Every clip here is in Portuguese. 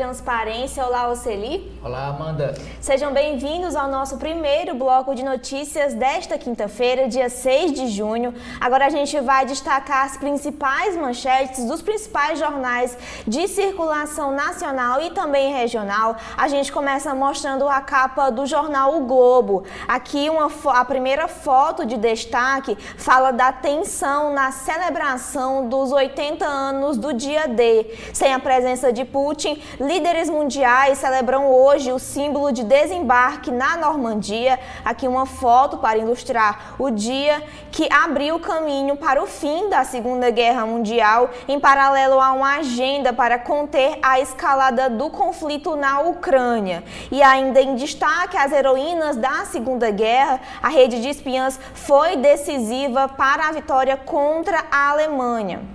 Transparência. Olá, Oceli. Olá, Amanda. Sejam bem-vindos ao nosso primeiro bloco de notícias desta quinta-feira, dia 6 de junho. Agora a gente vai destacar as principais manchetes dos principais jornais de circulação nacional e também regional. A gente começa mostrando a capa do jornal O Globo. Aqui a primeira foto de destaque fala da tensão na celebração dos 80 anos do dia D. Sem a presença de Putin, líderes mundiais celebram hoje o símbolo de desembarque na Normandia. Aqui uma foto para ilustrar o dia que abriu o caminho para o fim da Segunda Guerra Mundial, em paralelo a uma agenda para conter a escalada do conflito na Ucrânia. E ainda em destaque, as heroínas da Segunda Guerra, a rede de espiãs foi decisiva para a vitória contra a Alemanha.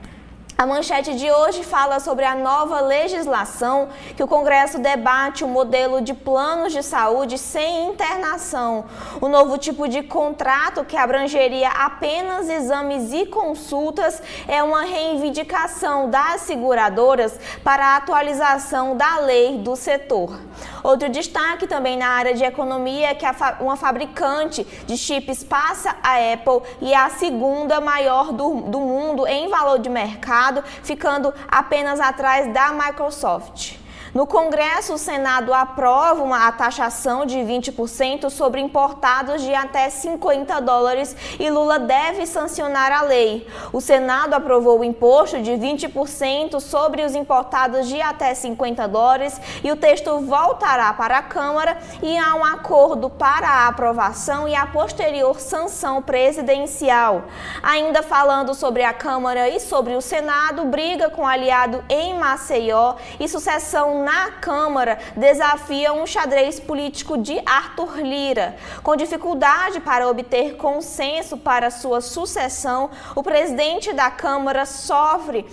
A manchete de hoje fala sobre a nova legislação que o Congresso debate o modelo de planos de saúde sem internação. O novo tipo de contrato, que abrangeria apenas exames e consultas, é uma reivindicação das seguradoras para a atualização da lei do setor. Outro destaque também na área de economia é que uma fabricante de chips passa a Apple e é a segunda maior do mundo em valor de mercado, ficando apenas atrás da Microsoft. No Congresso, o Senado aprova a taxação de 20% sobre importados de até $50 e Lula deve sancionar a lei. O Senado aprovou o imposto de 20% sobre os importados de até $50 e o texto voltará para a Câmara e há um acordo para a aprovação e a posterior sanção presidencial. Ainda falando sobre a Câmara e sobre o Senado, briga com aliado em Maceió e sucessão na Câmara desafia um xadrez político de Arthur Lira. Com dificuldade para obter consenso para sua sucessão, o presidente da Câmara sofre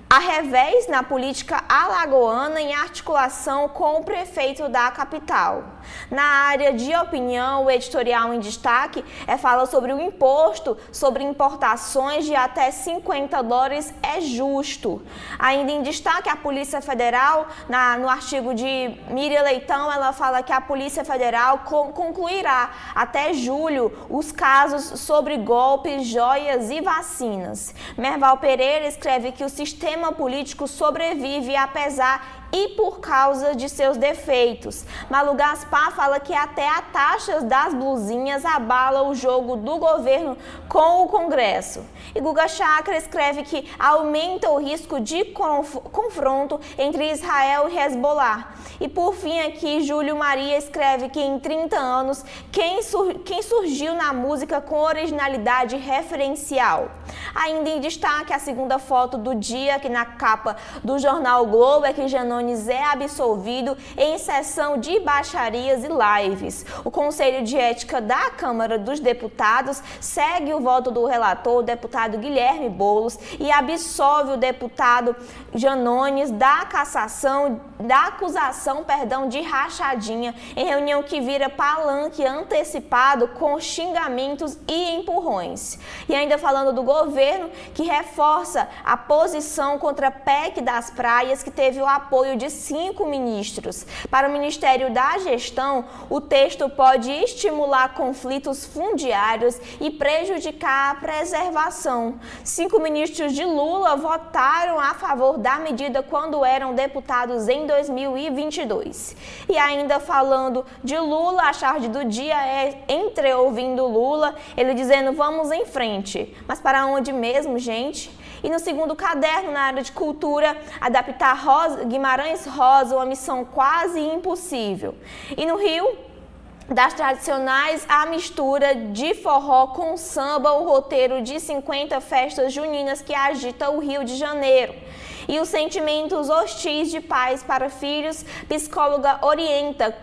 a revés na política alagoana em articulação com o prefeito da capital. Na área de opinião, o editorial em destaque fala sobre o imposto sobre importações de até $50 é justo. Ainda em destaque, a Polícia Federal, no artigo de Miriam Leitão, ela fala que a Polícia Federal concluirá até julho os casos sobre golpes, joias e vacinas. Merval Pereira escreve que o sistema político sobrevive apesar e por causa de seus defeitos. Malu Gaspar fala que até a taxa das blusinhas abala o jogo do governo com o Congresso. E Guga Chakra escreve que aumenta o risco de confronto entre Israel e Hezbollah. E por fim aqui, Júlio Maria escreve que em 30 anos, quem surgiu na música com originalidade referencial. Ainda em destaque, a segunda foto do dia, que na capa do jornal o Globo, é que Janones é absolvido em sessão de baixarias e lives. O Conselho de Ética da Câmara dos Deputados segue o voto do relator, o deputado Guilherme Boulos, e absolve o deputado Janones da acusação de rachadinha em reunião que vira palanque antecipado com xingamentos e empurrões. E ainda falando do governo, que reforça a posição contra a PEC das praias, que teve o apoio de 5 ministros. Para o Ministério da Gestão, o texto pode estimular conflitos fundiários e prejudicar a preservação. 5 ministros de Lula votaram a favor da medida quando eram deputados em 2022. E ainda falando de Lula, a charge do dia é ouvindo Lula, ele dizendo vamos em frente. Mas para onde mesmo, gente? E no segundo caderno, na área de cultura, adaptar Guimarães Rosa, uma missão quase impossível. E no Rio, das tradicionais à mistura de forró com samba, o roteiro de 50 festas juninas que agita o Rio de Janeiro. E os sentimentos hostis de pais para filhos, psicóloga orienta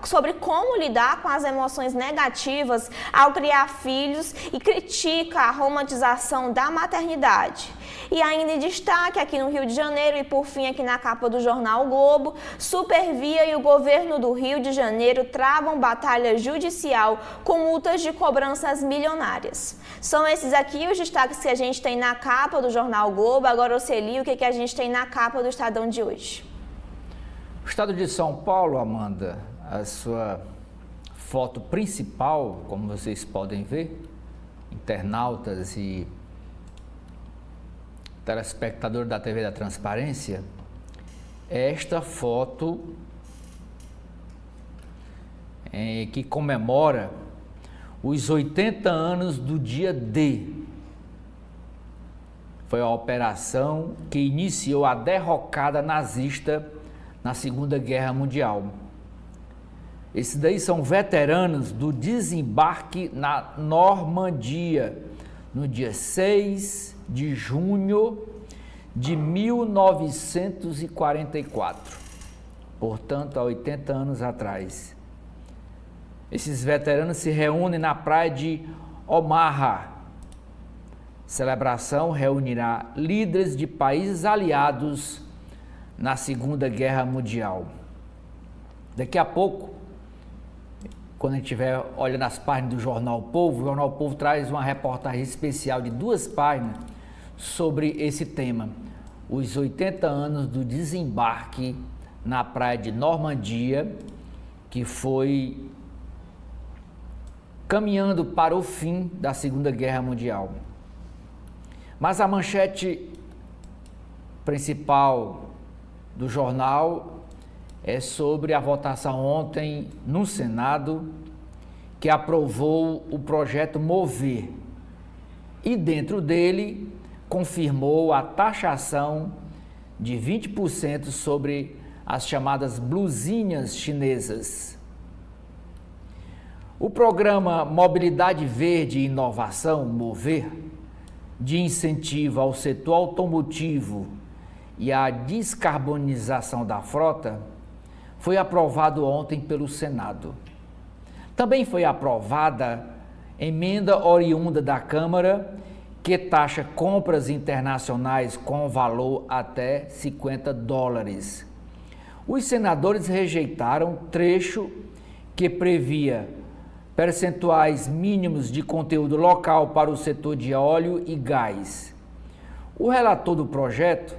sobre como lidar com as emoções negativas ao criar filhos e critica a romantização da maternidade. E ainda em destaque aqui no Rio de Janeiro e por fim aqui na capa do jornal o Globo, Supervia e o governo do Rio de Janeiro travam batalha judicial com multas de cobranças milionárias. São esses aqui os destaques que a gente tem na capa do jornal o Globo. Agora, Oceli, o que a gente tem na capa do Estadão de hoje? estado de São Paulo, Amanda, a sua foto principal, como vocês podem ver, internautas e telespectador da TV da Transparência, é esta foto que comemora os 80 anos do dia D. Foi a operação que iniciou a derrocada nazista na Segunda Guerra Mundial. Esses daí são veteranos do desembarque na Normandia, no dia 6 de junho de 1944, portanto, há 80 anos atrás. Esses veteranos se reúnem na praia de Omaha. Celebração reunirá líderes de países aliados na Segunda Guerra Mundial. Daqui a pouco, quando a gente estiver olhando as páginas do Jornal Povo, o Jornal Povo traz uma reportagem especial de 2 páginas sobre esse tema, os 80 anos do desembarque na praia de Normandia, que foi caminhando para o fim da Segunda Guerra Mundial. Mas a manchete principal do jornal é sobre a votação ontem no Senado, que aprovou o projeto Mover e dentro dele confirmou a taxação de 20% sobre as chamadas blusinhas chinesas. O programa Mobilidade Verde e Inovação, Mover, de incentivo ao setor automotivo e à descarbonização da frota, foi aprovado ontem pelo Senado. Também foi aprovada emenda oriunda da Câmara que taxa compras internacionais com valor até $50. Os senadores rejeitaram trecho que previa percentuais mínimos de conteúdo local para o setor de óleo e gás. O relator do projeto,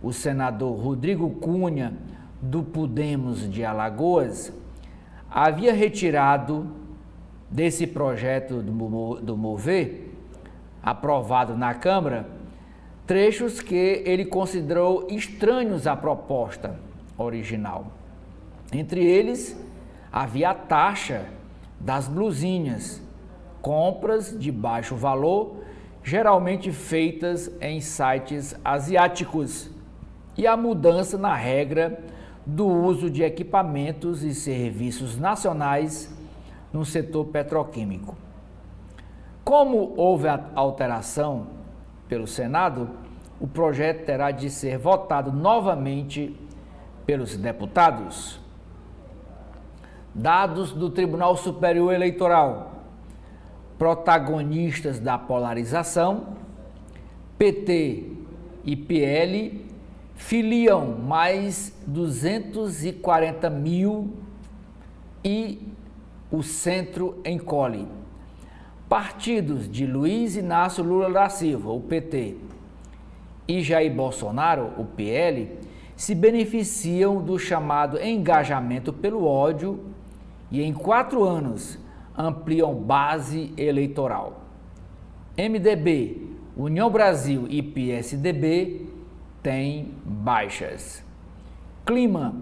o senador Rodrigo Cunha, do Podemos de Alagoas, havia retirado desse projeto do Mover, aprovado na Câmara, trechos que ele considerou estranhos à proposta original. Entre eles, havia a taxa das blusinhas, compras de baixo valor, geralmente feitas em sites asiáticos, e a mudança na regra do uso de equipamentos e serviços nacionais no setor petroquímico. Como houve a alteração pelo Senado, o projeto terá de ser votado novamente pelos deputados. Dados do Tribunal Superior Eleitoral, protagonistas da polarização, PT e PL filiam mais 240 mil e o Centro encolhe. Partidos de Luiz Inácio Lula da Silva, o PT, e Jair Bolsonaro, o PL, se beneficiam do chamado engajamento pelo ódio e em 4 anos ampliam base eleitoral. MDB, União Brasil e PSDB têm baixas. Clima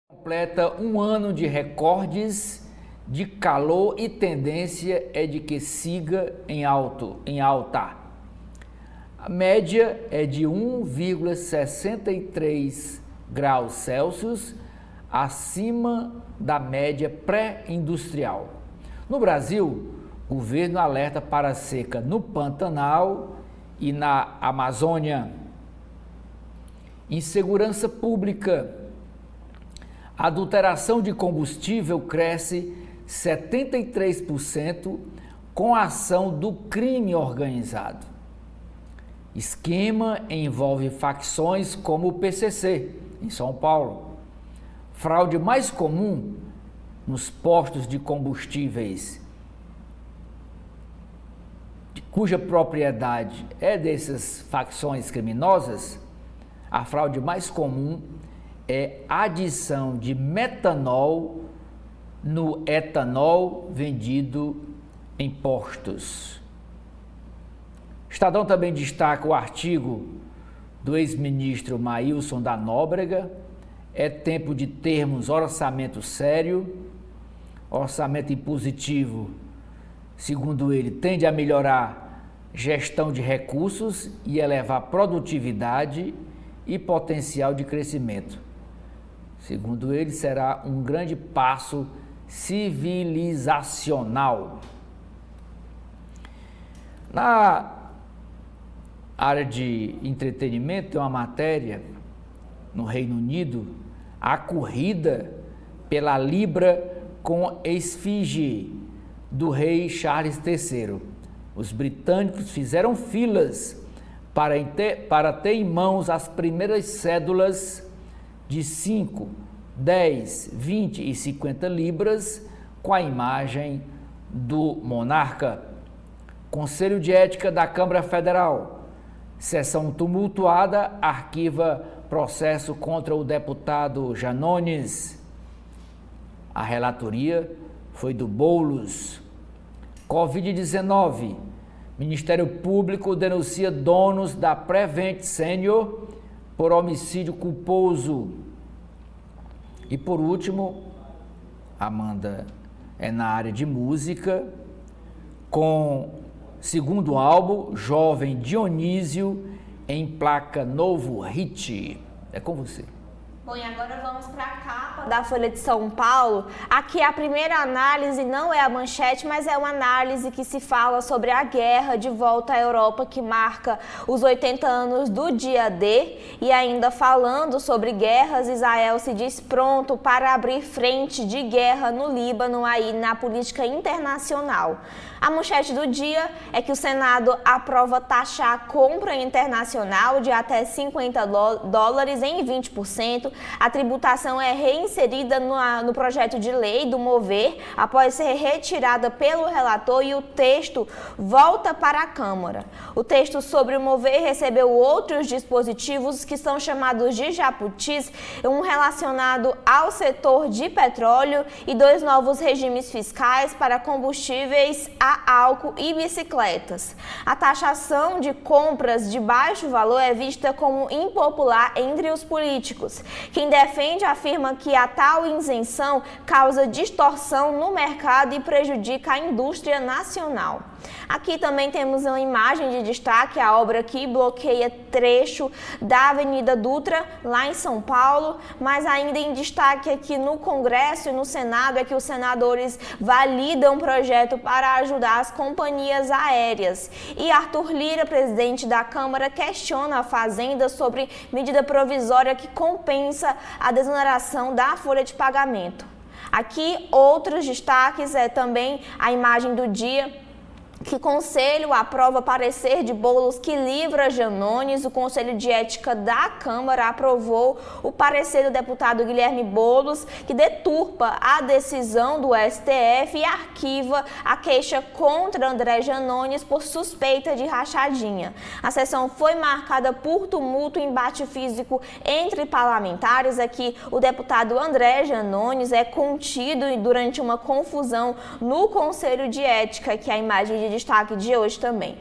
completa um ano de recordes de calor e tendência é de que siga em alta. A média é de 1,63 graus Celsius acima da média pré-industrial. No Brasil, o governo alerta para seca no Pantanal e na Amazônia. Insegurança pública. A adulteração de combustível cresce 73% com a ação do crime organizado. Esquema envolve facções como o PCC, em São Paulo. Fraude mais comum nos postos de combustíveis, cuja propriedade é dessas facções criminosas, a fraude mais comum é adição de metanol no etanol vendido em postos. Estadão também destaca o artigo do ex-ministro Maílson da Nóbrega: é tempo de termos orçamento sério. Orçamento impositivo, segundo ele, tende a melhorar gestão de recursos e elevar produtividade e potencial de crescimento. Segundo ele, será um grande passo civilizacional. Na área de entretenimento, tem uma matéria no Reino Unido: a corrida pela Libra com esfinge do rei Charles III. Os britânicos fizeram filas para ter em mãos as primeiras cédulas de 5, 10, 20 e 50 libras com a imagem do monarca. Conselho de Ética da Câmara Federal: sessão tumultuada arquiva processo contra o deputado Janones. A relatoria foi do Boulos. Covid-19. Ministério Público denuncia donos da Prevent Senior por homicídio culposo. E por último, Amanda, é na área de música, com segundo álbum, Jovem Dionísio emplaca novo hit. É com você. Bom, e agora vamos para a capa da Folha de São Paulo. Aqui a primeira análise não é a manchete, mas é uma análise que se fala sobre a guerra de volta à Europa, que marca os 80 anos do dia D. E ainda falando sobre guerras, Israel se diz pronto para abrir frente de guerra no Líbano, aí na política internacional. A manchete do dia é que o Senado aprova taxar a compra internacional de até $50 em 20%. A tributação é reinserida no projeto de lei do Mover, após ser retirada pelo relator, e o texto volta para a Câmara. O texto sobre o Mover recebeu outros dispositivos que são chamados de jabutis, um relacionado ao setor de petróleo e 2 novos regimes fiscais para combustíveis a álcool e bicicletas. A taxação de compras de baixo valor é vista como impopular entre os políticos. Quem defende afirma que a tal isenção causa distorção no mercado e prejudica a indústria nacional. Aqui também temos uma imagem de destaque, a obra que bloqueia trecho da Avenida Dutra, lá em São Paulo, mas ainda em destaque aqui no Congresso e no Senado é que os senadores validam um projeto para ajudar as companhias aéreas. E Arthur Lira, presidente da Câmara, questiona a Fazenda sobre medida provisória que compensa a desoneração da folha de pagamento. Aqui outros destaques é também a imagem do dia, que Conselho aprova parecer de Boulos que livra Janones. O Conselho de Ética da Câmara aprovou o parecer do deputado Guilherme Boulos, que deturpa a decisão do STF e arquiva a queixa contra André Janones por suspeita de rachadinha. A sessão foi marcada por tumulto e embate físico entre parlamentares. Aqui o deputado André Janones é contido durante uma confusão no Conselho de Ética, que é a imagem de destaque de hoje também.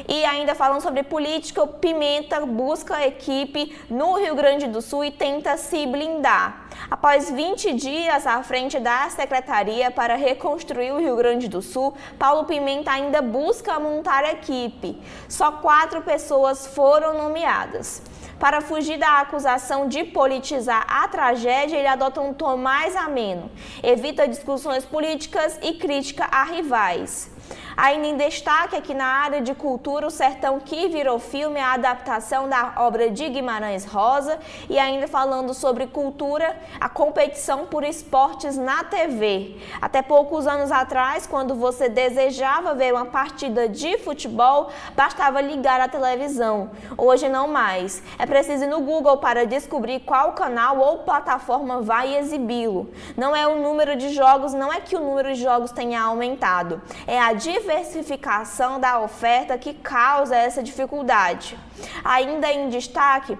E ainda falando sobre política, o Pimenta busca equipe no Rio Grande do Sul e tenta se blindar. Após 20 dias à frente da Secretaria para reconstruir o Rio Grande do Sul, Paulo Pimenta ainda busca montar equipe. Só 4 pessoas foram nomeadas. Para fugir da acusação de politizar a tragédia, ele adota um tom mais ameno, evita discussões políticas e crítica a rivais. Ainda em destaque aqui na área de cultura, O Sertão que Virou Filme, a adaptação da obra de Guimarães Rosa. E ainda falando sobre cultura, a competição por esportes na TV. Até poucos anos atrás, quando você desejava ver uma partida de futebol, bastava ligar a televisão. Hoje não mais. É preciso ir no Google para descobrir qual canal ou plataforma vai exibi-lo. Não é o número de jogos, não é que o número de jogos tenha aumentado. É a diversificação da oferta que causa essa dificuldade. Ainda em destaque,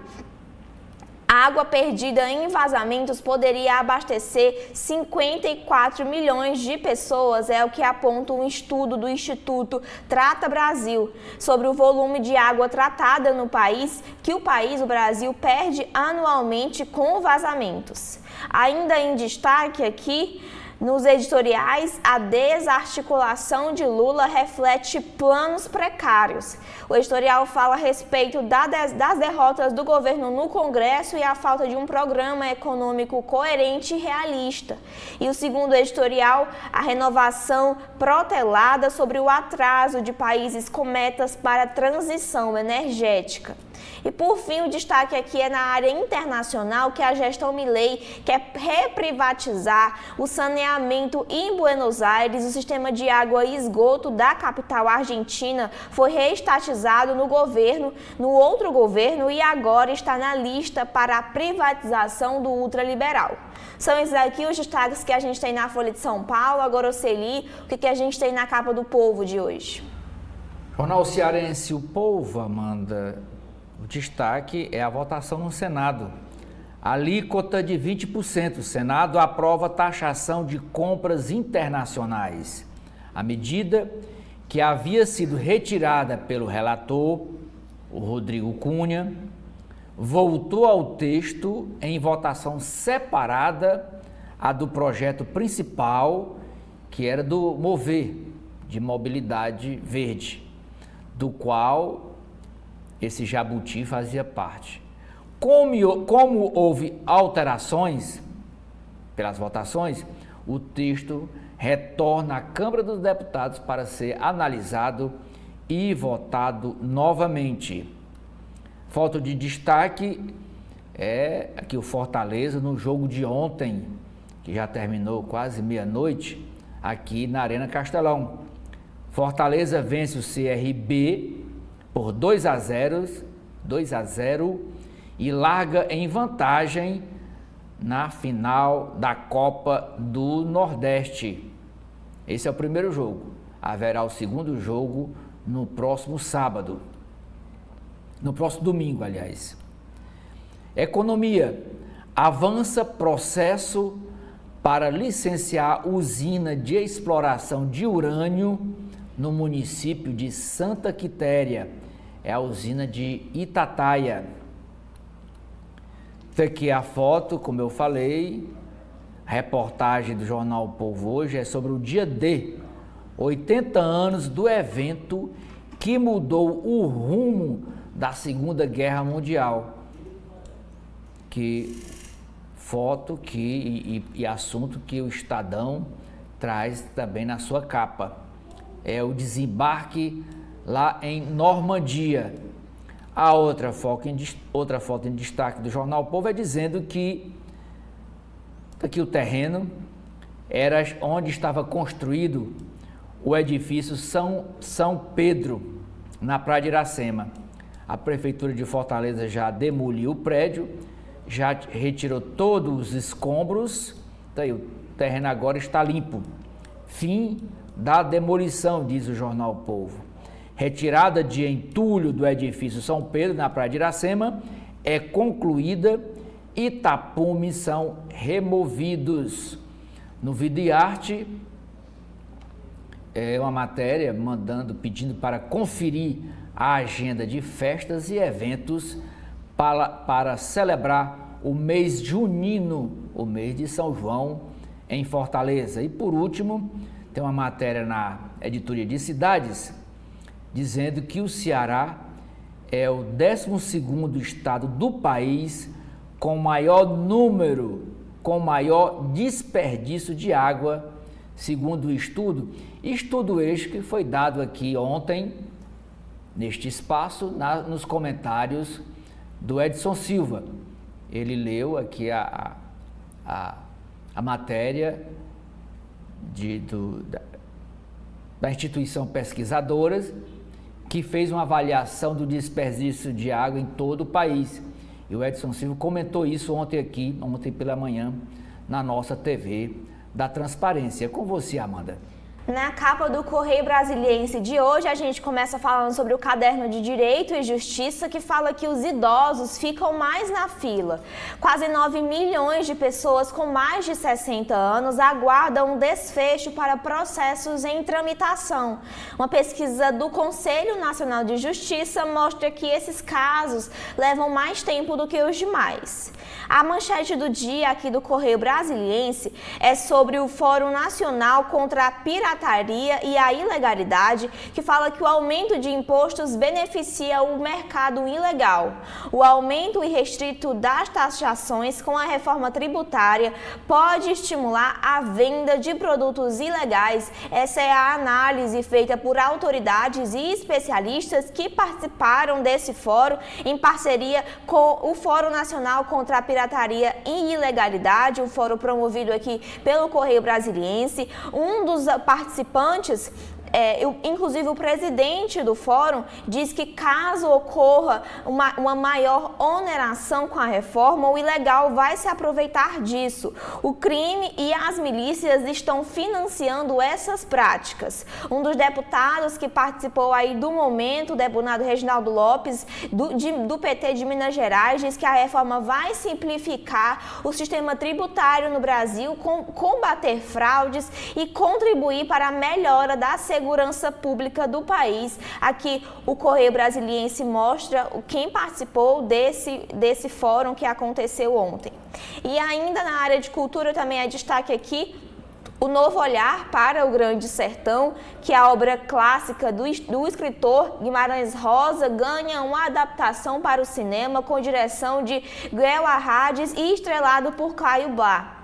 A água perdida em vazamentos poderia abastecer 54 milhões de pessoas, é o que aponta um estudo do Instituto Trata Brasil sobre o volume de água tratada no país, que o Brasil, perde anualmente com vazamentos. Ainda em destaque aqui, nos editoriais, a desarticulação de Lula reflete planos precários. O editorial fala a respeito das derrotas do governo no Congresso e a falta de um programa econômico coerente e realista. E o segundo editorial, a renovação protelada sobre o atraso de países com metas para a transição energética. E por fim, o destaque aqui é na área internacional, que a gestão Milei quer reprivatizar o saneamento em Buenos Aires. O sistema de água e esgoto da capital argentina foi reestatizado no outro governo e agora está na lista para a privatização do ultraliberal. São esses aqui os destaques que a gente tem na Folha de São Paulo. Agora, Oceli, o que a gente tem na capa do Povo de hoje? Jornal Cearense, o Povo, Amanda. O destaque é a votação no Senado. Alíquota de 20%. O Senado aprova taxação de compras internacionais. A medida, que havia sido retirada pelo relator, o Rodrigo Cunha, voltou ao texto em votação separada a do projeto principal, que era do MOVER, de Mobilidade Verde, do qual esse jabuti fazia parte. Como houve alterações pelas votações, o texto retorna à Câmara dos Deputados para ser analisado e votado novamente. Foto de destaque é aqui o Fortaleza no jogo de ontem, que já terminou quase meia-noite, aqui na Arena Castelão. Fortaleza vence o CRB por 2-0 e larga em vantagem na final da Copa do Nordeste. Esse é o primeiro jogo. Haverá o segundo jogo no próximo sábado. No próximo domingo, aliás. Economia. Avança processo para licenciar usina de exploração de urânio no município de Santa Quitéria. É a usina de Itataia. Essa aqui é a foto, como eu falei. A reportagem do Jornal O Povo hoje é sobre o dia D, 80 anos do evento que mudou o rumo da Segunda Guerra Mundial. Foto e assunto que o Estadão traz também na sua capa. É o desembarque lá em Normandia. A outra foto em destaque do Jornal O Povo é dizendo que aqui o terreno era onde estava construído o edifício São Pedro, na Praia de Iracema. A Prefeitura de Fortaleza já demoliu o prédio, já retirou todos os escombros, daí o terreno agora está limpo. Fim da demolição, diz o Jornal O Povo. Retirada de entulho do edifício São Pedro, na Praia de Iracema, é concluída e tapumes são removidos. No Vida e Arte, é uma matéria pedindo para conferir a agenda de festas e eventos para celebrar o mês junino, o mês de São João, em Fortaleza. E por último, tem uma matéria na Editoria de Cidades, dizendo que o Ceará é o 12º estado do país com maior desperdício de água, segundo o estudo este que foi dado aqui ontem, neste espaço, nos comentários do Edson Silva. Ele leu aqui a matéria da instituição pesquisadoras, que fez uma avaliação do desperdício de água em todo o país. E o Edson Silva comentou isso ontem pela manhã, na nossa TV da Transparência. Com você, Amanda. Na capa do Correio Brasiliense de hoje, a gente começa falando sobre o caderno de Direito e Justiça, que fala que os idosos ficam mais na fila. Quase 9 milhões de pessoas com mais de 60 anos aguardam um desfecho para processos em tramitação. Uma pesquisa do Conselho Nacional de Justiça mostra que esses casos levam mais tempo do que os demais. A manchete do dia aqui do Correio Brasiliense é sobre o Fórum Nacional contra a Pirataria e a Ilegalidade, que fala que o aumento de impostos beneficia o mercado ilegal. O aumento irrestrito das taxações com a reforma tributária pode estimular a venda de produtos ilegais. Essa é a análise feita por autoridades e especialistas que participaram desse fórum em parceria com o Fórum Nacional contra a Pirataria e Ilegalidade, um fórum promovido aqui pelo Correio Brasiliense. Um dos participantes, inclusive o presidente do fórum, diz que caso ocorra uma maior oneração com a reforma, o ilegal vai se aproveitar disso. O crime e as milícias estão financiando essas práticas. Um dos deputados que participou aí do momento, o deputado Reginaldo Lopes, do PT de Minas Gerais, diz que a reforma vai simplificar o sistema tributário no Brasil, combater fraudes e contribuir para a melhora da segurança pública do país. Aqui o Correio Brasiliense mostra quem participou desse fórum que aconteceu ontem. E ainda na área de cultura também é destaque aqui o Novo Olhar para o Grande Sertão, que é a obra clássica do escritor Guimarães Rosa, ganha uma adaptação para o cinema com direção de Guel Arrades e estrelado por Caio Blá.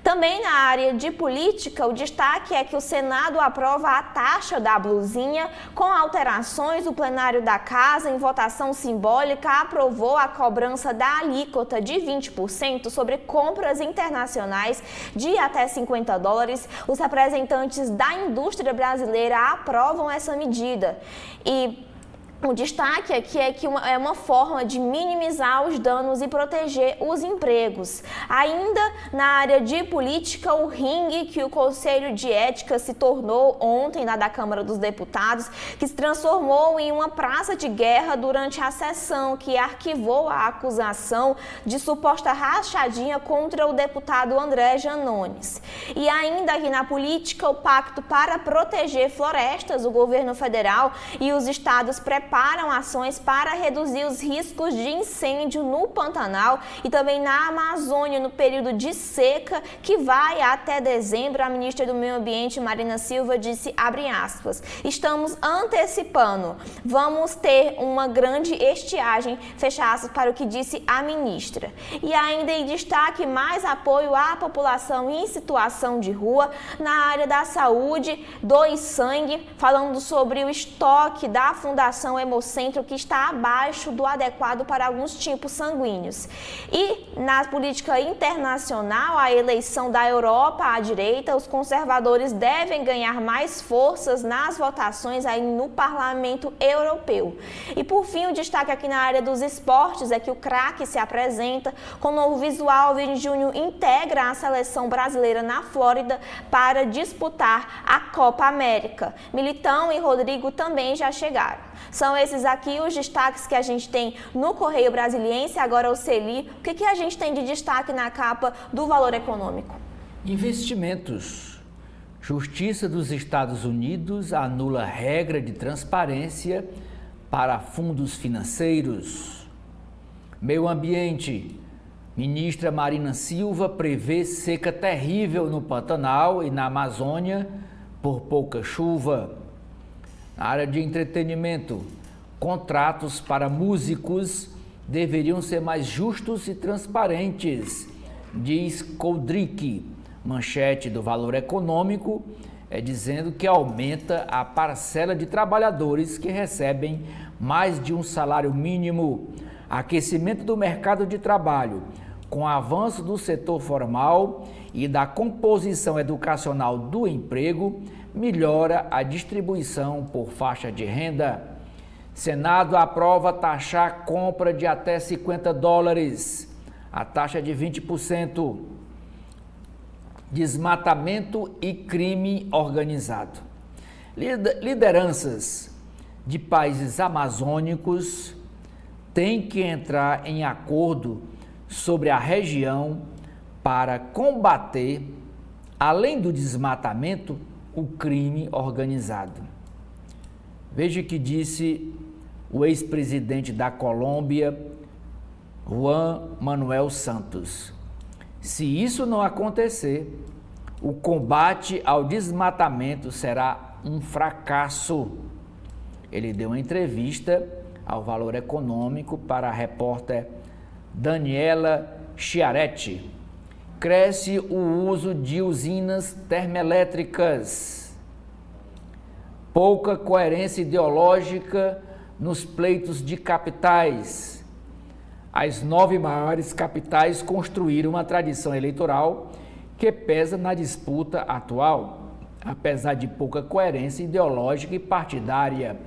Também na área de política, o destaque é que o Senado aprova a taxa da blusinha. Com alterações, o plenário da Casa, em votação simbólica, aprovou a cobrança da alíquota de 20% sobre compras internacionais de até $50. Os representantes da indústria brasileira aprovam essa medida. O destaque aqui é que é uma forma de minimizar os danos e proteger os empregos. Ainda na área de política, o ringue que o Conselho de Ética se tornou ontem da Câmara dos Deputados, que se transformou em uma praça de guerra durante a sessão que arquivou a acusação de suposta rachadinha contra o deputado André Janones. E ainda aqui na política, o Pacto para Proteger Florestas, o governo federal e os estados preparam ações para reduzir os riscos de incêndio no Pantanal e também na Amazônia no período de seca que vai até dezembro. A ministra do Meio Ambiente, Marina Silva, disse, abre aspas, estamos antecipando, vamos ter uma grande estiagem, fecha aspas, para o que disse a ministra. E ainda em destaque, mais apoio à população em situação de rua. Na área da saúde, Doe Sangue, falando sobre o estoque da Fundação Hemocentro, que está abaixo do adequado para alguns tipos sanguíneos. E na política internacional, a eleição da Europa à direita, os conservadores devem ganhar mais forças nas votações aí no Parlamento Europeu. E por fim, o destaque aqui na área dos esportes é que o craque se apresenta com novo visual. Vini Júnior integra a seleção brasileira na Flórida para disputar a Copa América. Militão e Rodrigo também já chegaram. São esses aqui os destaques que a gente tem no Correio Brasiliense. Agora o Celi, o que a gente tem de destaque na capa do Valor Econômico? Investimentos. Justiça dos Estados Unidos anula regra de transparência para fundos financeiros. Meio Ambiente. Ministra Marina Silva prevê seca terrível no Pantanal e na Amazônia por pouca chuva. Na área de entretenimento, contratos para músicos deveriam ser mais justos e transparentes, diz Coldrick. Manchete do Valor Econômico dizendo que aumenta a parcela de trabalhadores que recebem mais de um salário mínimo. Aquecimento do mercado de trabalho, com o avanço do setor formal e da composição educacional do emprego, melhora a distribuição por faixa de renda. Senado aprova taxar a compra de até $50, a taxa de 20%. desmatamento e crime organizado. Lideranças de países amazônicos têm que entrar em acordo sobre a região para combater, além do desmatamento, o crime organizado. Veja o que disse o ex-presidente da Colômbia, Juan Manuel Santos. Se isso não acontecer, o combate ao desmatamento será um fracasso. Ele deu uma entrevista ao Valor Econômico para a repórter Daniela Chiaretti. Cresce o uso de usinas termoelétricas. Pouca coerência ideológica nos pleitos de capitais. As 9 maiores capitais construíram uma tradição eleitoral que pesa na disputa atual, apesar de pouca coerência ideológica e partidária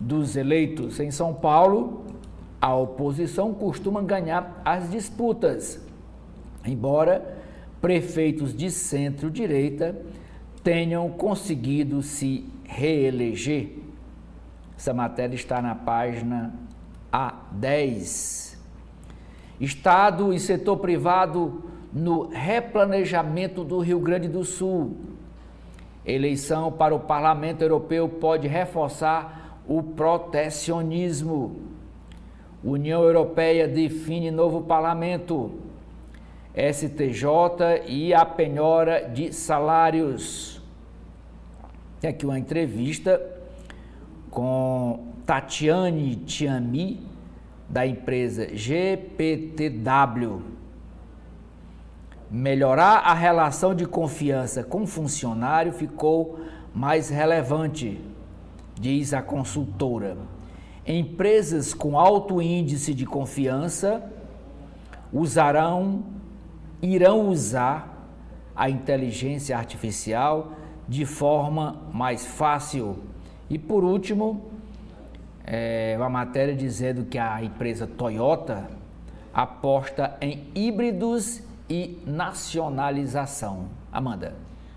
dos eleitos. Em São Paulo, a oposição costuma ganhar as disputas, embora prefeitos de centro-direita tenham conseguido se reeleger. Essa matéria está na página A10. Estado e setor privado no replanejamento do Rio Grande do Sul. Eleição para o Parlamento Europeu pode reforçar o protecionismo. União Europeia define novo parlamento. STJ e a penhora de salários. Tem aqui uma entrevista com Tatiane Tiami, da empresa GPTW. Melhorar a relação de confiança com o funcionário ficou mais relevante, diz a consultora. Empresas com alto índice de confiança irão usar a inteligência artificial de forma mais fácil. E por último, uma matéria dizendo que a empresa Toyota aposta em híbridos e nacionalização. Amanda.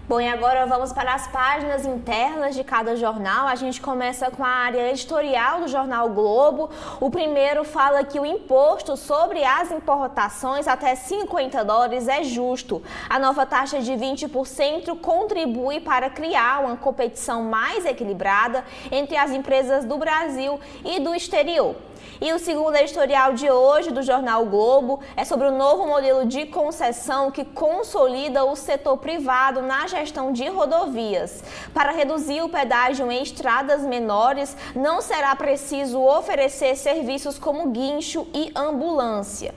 Bom, e agora vamos para as páginas internas de cada jornal. A gente começa com a área editorial do jornal Globo. O primeiro fala que o imposto sobre as importações até $50 é justo. A nova taxa de 20% contribui para criar uma competição mais equilibrada entre as empresas do Brasil e do exterior. E o segundo editorial de hoje do jornal Globo é sobre o novo modelo de concessão que consolida o setor privado na gestão de rodovias. Para reduzir o pedágio em estradas menores, não será preciso oferecer serviços como guincho e ambulância.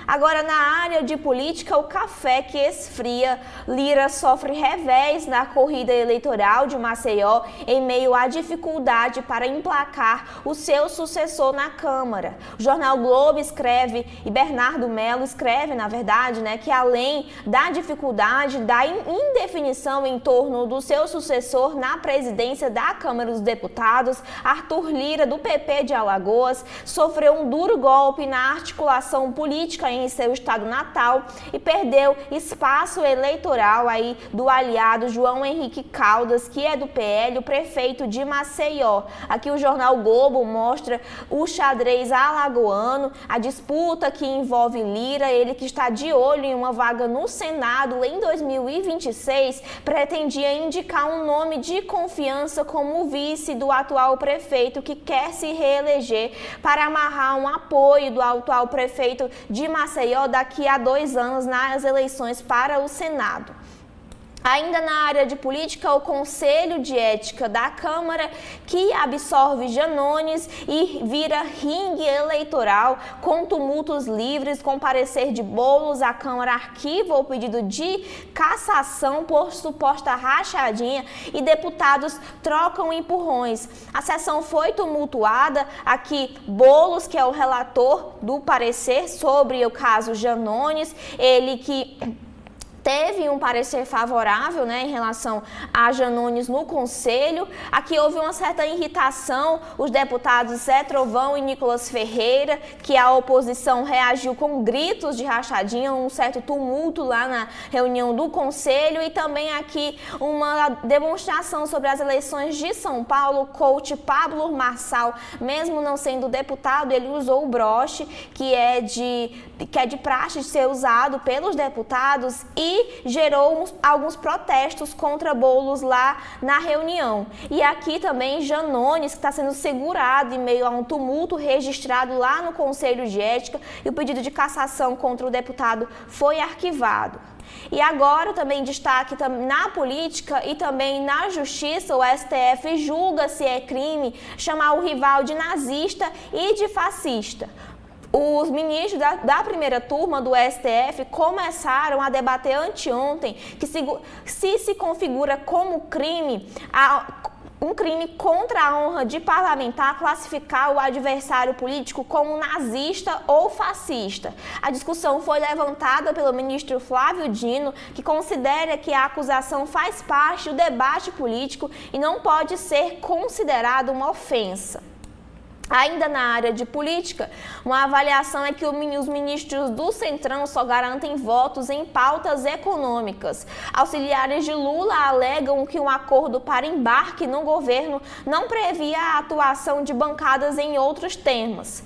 Agora, na área de política, o café que esfria. Lira sofre revés na corrida eleitoral de Maceió em meio à dificuldade para emplacar o seu sucessor na Câmara. O jornal Globo escreve, e Bernardo Melo escreve, na verdade, que além da dificuldade da indefinição em torno do seu sucessor na presidência da Câmara dos Deputados, Arthur Lira, do PP de Alagoas, sofreu um duro golpe na articulação política em seu estado natal e perdeu espaço eleitoral aí do aliado João Henrique Caldas, que é do PL, o prefeito de Maceió. Aqui o jornal Globo mostra o xadrez alagoano, a disputa que envolve Lira, ele que está de olho em uma vaga no Senado em 2026, pretendia indicar um nome de confiança como vice do atual prefeito que quer se reeleger para amarrar um apoio do atual prefeito de Maceió daqui a 2 anos nas eleições para o Senado. Ainda na área de política, o Conselho de Ética da Câmara, que absorve Janones e vira ringue eleitoral com tumultos livres, com parecer de Boulos, a Câmara arquiva o pedido de cassação por suposta rachadinha e deputados trocam empurrões. A sessão foi tumultuada, aqui Boulos, que é o relator do parecer sobre o caso Janones, ele que teve um parecer favorável, né, em relação a Janones no Conselho. Aqui houve uma certa irritação, os deputados Zé Trovão e Nicolas Ferreira, que a oposição reagiu com gritos de rachadinha, um certo tumulto lá na reunião do Conselho, e também aqui uma demonstração sobre as eleições de São Paulo. O coach Pablo Marçal, mesmo não sendo deputado, ele usou o broche, que é de praxe de ser usado pelos deputados, e gerou alguns protestos contra Boulos lá na reunião. E aqui também Janones, que está sendo segurado em meio a um tumulto registrado lá no Conselho de Ética, e o pedido de cassação contra o deputado foi arquivado. E agora também destaque na política e também na justiça, o STF julga se é crime chamar o rival de nazista e de fascista. Os ministros da primeira turma do STF começaram a debater anteontem que se configura como crime um crime contra a honra de parlamentar classificar o adversário político como nazista ou fascista. A discussão foi levantada pelo ministro Flávio Dino, que considera que a acusação faz parte do debate político e não pode ser considerada uma ofensa. Ainda na área de política, uma avaliação é que os ministros do Centrão só garantem votos em pautas econômicas. Auxiliares de Lula alegam que um acordo para embarque no governo não previa a atuação de bancadas em outros temas.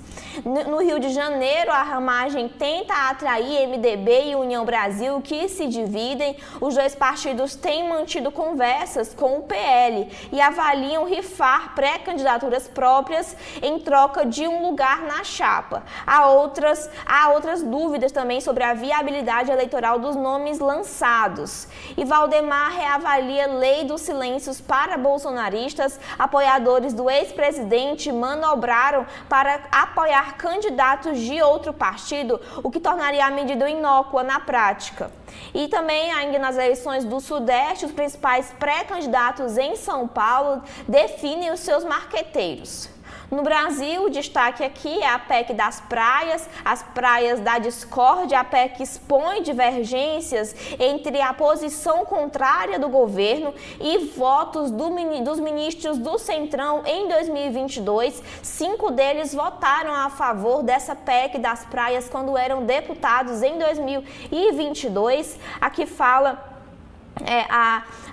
No Rio de Janeiro, a ramagem tenta atrair MDB e União Brasil, que se dividem. Os dois partidos têm mantido conversas com o PL e avaliam rifar pré-candidaturas próprias em troca de um lugar na chapa. Há outras dúvidas também sobre a viabilidade eleitoral dos nomes lançados. E Valdemar reavalia lei dos silêncios para bolsonaristas. Apoiadores do ex-presidente manobraram para apoiar candidatos de outro partido, o que tornaria a medida inócua na prática. E também, ainda nas eleições do Sudeste, os principais pré-candidatos em São Paulo definem os seus marqueteiros. No Brasil, o destaque aqui é a PEC das praias, as praias da discórdia. A PEC expõe divergências entre a posição contrária do governo e votos dos ministros do Centrão em 2022. 5 deles votaram a favor dessa PEC das praias quando eram deputados em 2022. Aqui fala...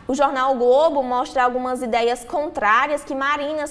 O jornal o Globo mostra algumas ideias contrárias que Marina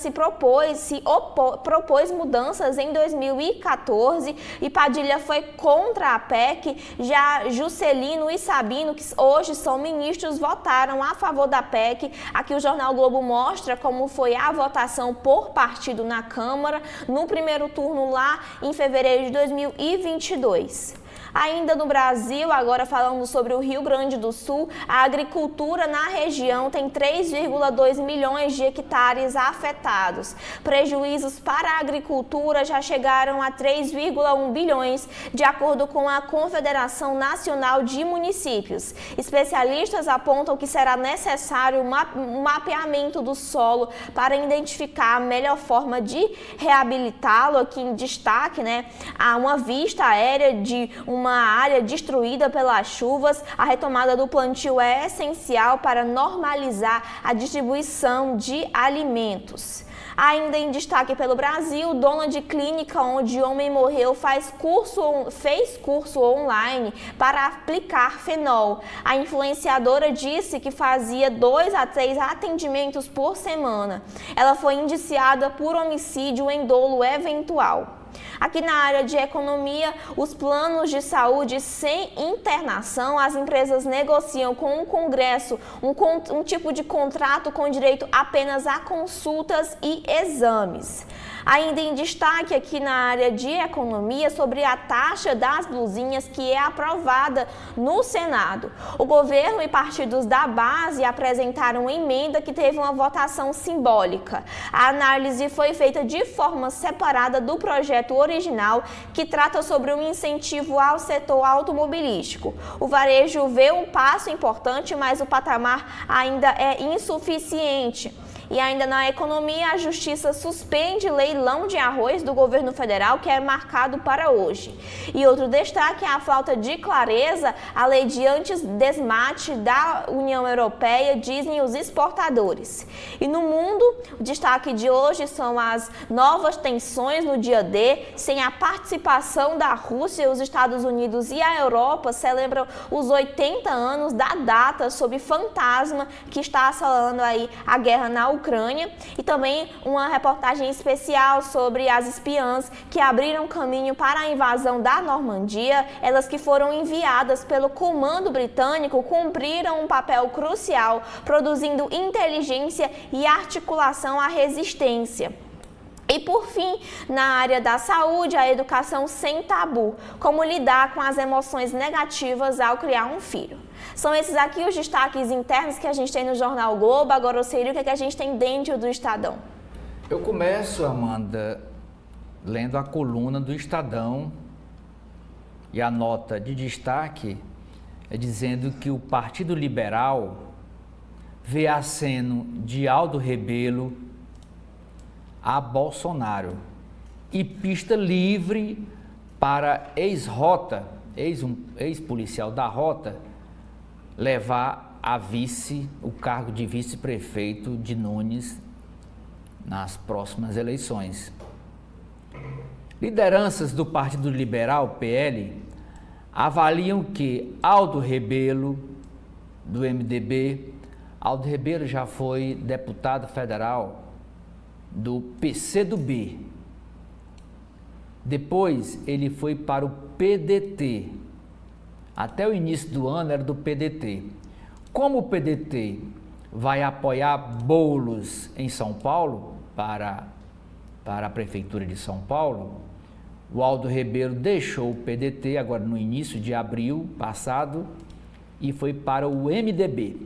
propôs mudanças em 2014 e Padilha foi contra a PEC. Já Juscelino e Sabino, que hoje são ministros, votaram a favor da PEC. Aqui o jornal o Globo mostra como foi a votação por partido na Câmara no primeiro turno lá em fevereiro de 2022. Ainda no Brasil, agora falando sobre o Rio Grande do Sul, a agricultura na região tem 3,2 milhões de hectares afetados. Prejuízos para a agricultura já chegaram a 3,1 bilhões, de acordo com a Confederação Nacional de Municípios. Especialistas apontam que será necessário um mapeamento do solo para identificar a melhor forma de reabilitá-lo. Aqui em destaque, há uma vista aérea de uma área destruída pelas chuvas. A retomada do plantio é essencial para normalizar a distribuição de alimentos. Ainda em destaque pelo Brasil, dona de clínica onde homem morreu fez curso online para aplicar fenol. A influenciadora disse que fazia 2 a 3 atendimentos por semana. Ela foi indiciada por homicídio em dolo eventual. Aqui na área de economia, os planos de saúde sem internação, as empresas negociam com o Congresso um tipo de contrato com direito apenas a consultas e exames. Ainda em destaque aqui na área de economia sobre a taxa das blusinhas que é aprovada no Senado. O governo e partidos da base apresentaram uma emenda que teve uma votação simbólica. A análise foi feita de forma separada do projeto original, que trata sobre um incentivo ao setor automobilístico. O varejo vê um passo importante, mas o patamar ainda é insuficiente. E ainda na economia, a Justiça suspende leilão de arroz do governo federal, que é marcado para hoje. E outro destaque é a falta de clareza, a lei de antidesmate da União Europeia, dizem os exportadores. E no mundo, o destaque de hoje são as novas tensões no dia D, sem a participação da Rússia. Os Estados Unidos e a Europa celebram os 80 anos da data sob fantasma que está assolando aí a guerra na Ucrânia, e também uma reportagem especial sobre as espiãs que abriram caminho para a invasão da Normandia. Elas que foram enviadas pelo comando britânico cumpriram um papel crucial, produzindo inteligência e articulação à resistência. E por fim, na área da saúde, a educação sem tabu, como lidar com as emoções negativas ao criar um filho. São esses aqui os destaques internos que a gente tem no Jornal Globo. Agora, Ocílio, o que a gente tem dentro do Estadão? Eu começo, Amanda, lendo a coluna do Estadão, e a nota de destaque é dizendo que o Partido Liberal vê aceno de Aldo Rebelo a Bolsonaro e pista livre para ex-policial da Rota, levar a o cargo de vice-prefeito de Nunes nas próximas eleições. Lideranças do Partido Liberal, PL, avaliam que Aldo Rebelo, do MDB, Aldo Rebelo já foi deputado federal do PCdoB. Depois ele foi para o PDT. Até o início do ano era do PDT. Como o PDT vai apoiar Boulos em São Paulo, para a Prefeitura de São Paulo, o Aldo Rebelo deixou o PDT agora no início de abril passado e foi para o MDB.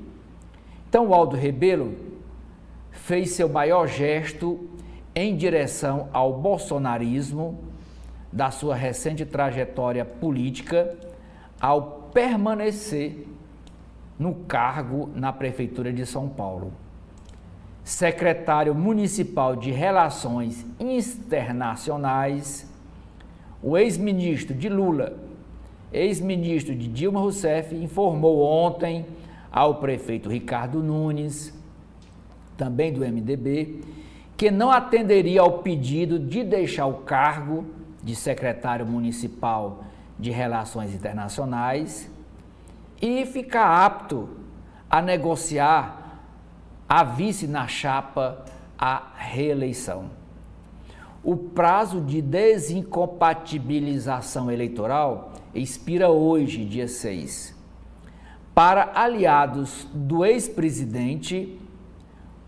Então o Aldo Rebelo fez seu maior gesto em direção ao bolsonarismo da sua recente trajetória política ao permanecer no cargo na Prefeitura de São Paulo. Secretário Municipal de Relações Internacionais, o ex-ministro de Lula, ex-ministro de Dilma Rousseff, informou ontem ao prefeito Ricardo Nunes, também do MDB, que não atenderia ao pedido de deixar o cargo de secretário municipal de Relações Internacionais e ficar apto a negociar a vice na chapa à reeleição. O prazo de desincompatibilização eleitoral expira hoje, dia 6. Para aliados do ex-presidente,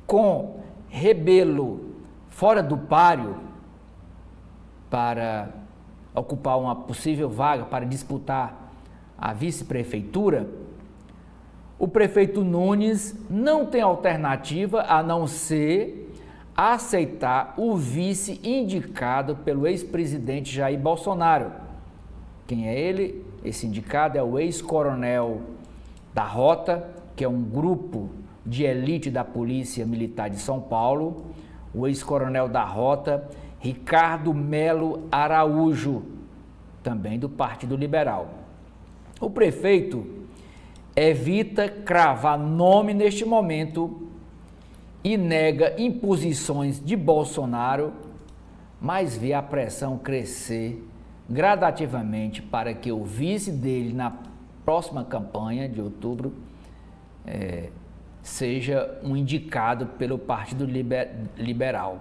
com Rebelo fora do páreo para ocupar uma possível vaga para disputar a vice-prefeitura, o prefeito Nunes não tem alternativa a não ser aceitar o vice indicado pelo ex-presidente Jair Bolsonaro. Quem é ele? Esse indicado é o ex-coronel da Rota, que é um grupo de elite da Polícia Militar de São Paulo, o ex-coronel da Rota, Ricardo Melo Araújo, também do Partido Liberal. O prefeito evita cravar nome neste momento e nega imposições de Bolsonaro, mas vê a pressão crescer gradativamente para que o vice dele na próxima campanha de outubro seja um indicado pelo Partido Liberal.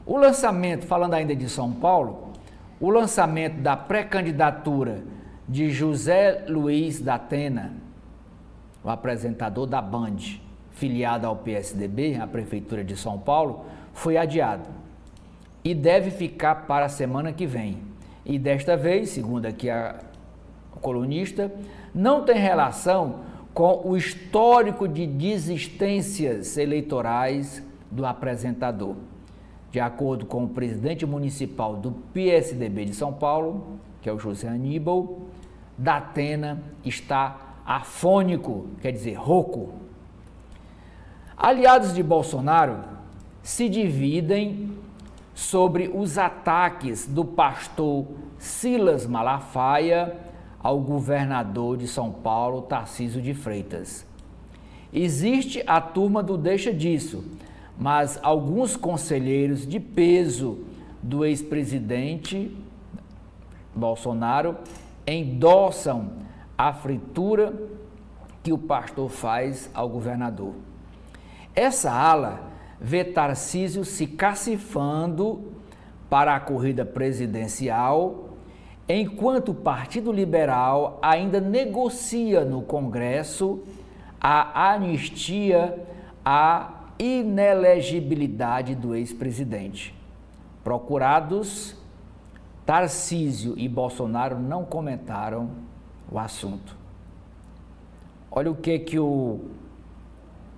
O lançamento, falando ainda de São Paulo, o lançamento da pré-candidatura de José Luiz da Atena, o apresentador da Band, filiado ao PSDB, a Prefeitura de São Paulo, foi adiado e deve ficar para a semana que vem. E desta vez, segundo aqui a colunista, não tem relação com o histórico de desistências eleitorais do apresentador. De acordo com o presidente municipal do PSDB de São Paulo, que é o José Aníbal, da Atena está afônico, quer dizer, rouco. Aliados de Bolsonaro se dividem sobre os ataques do pastor Silas Malafaia ao governador de São Paulo, Tarcísio de Freitas. Existe a turma do deixa disso, mas alguns conselheiros de peso do ex-presidente Bolsonaro endossam a fritura que o pastor faz ao governador. Essa ala vê Tarcísio se cacifando para a corrida presidencial, enquanto o Partido Liberal ainda negocia no Congresso a anistia à inelegibilidade do ex-presidente. Procurados, Tarcísio e Bolsonaro não comentaram o assunto. Olha o que o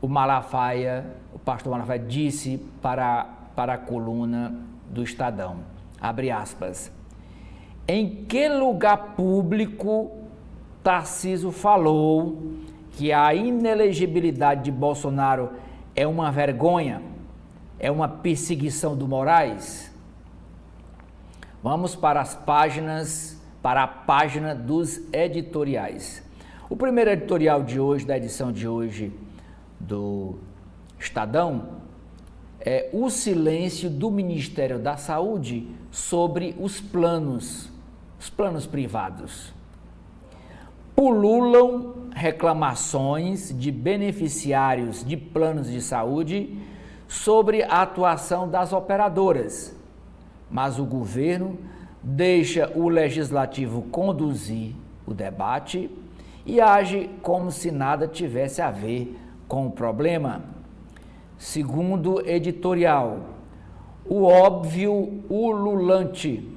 Malafaia, o pastor Malafaia, disse para a coluna do Estadão. Abre aspas. Em que lugar público Tarcísio falou que a inelegibilidade de Bolsonaro é uma vergonha, é uma perseguição do Moraes? Vamos para a página dos editoriais. O primeiro editorial de hoje, da edição de hoje do Estadão, é o silêncio do Ministério da Saúde sobre os planos privados. Pululam reclamações de beneficiários de planos de saúde sobre a atuação das operadoras, mas o governo deixa o legislativo conduzir o debate e age como se nada tivesse a ver com o problema. Segundo editorial, o óbvio ululante,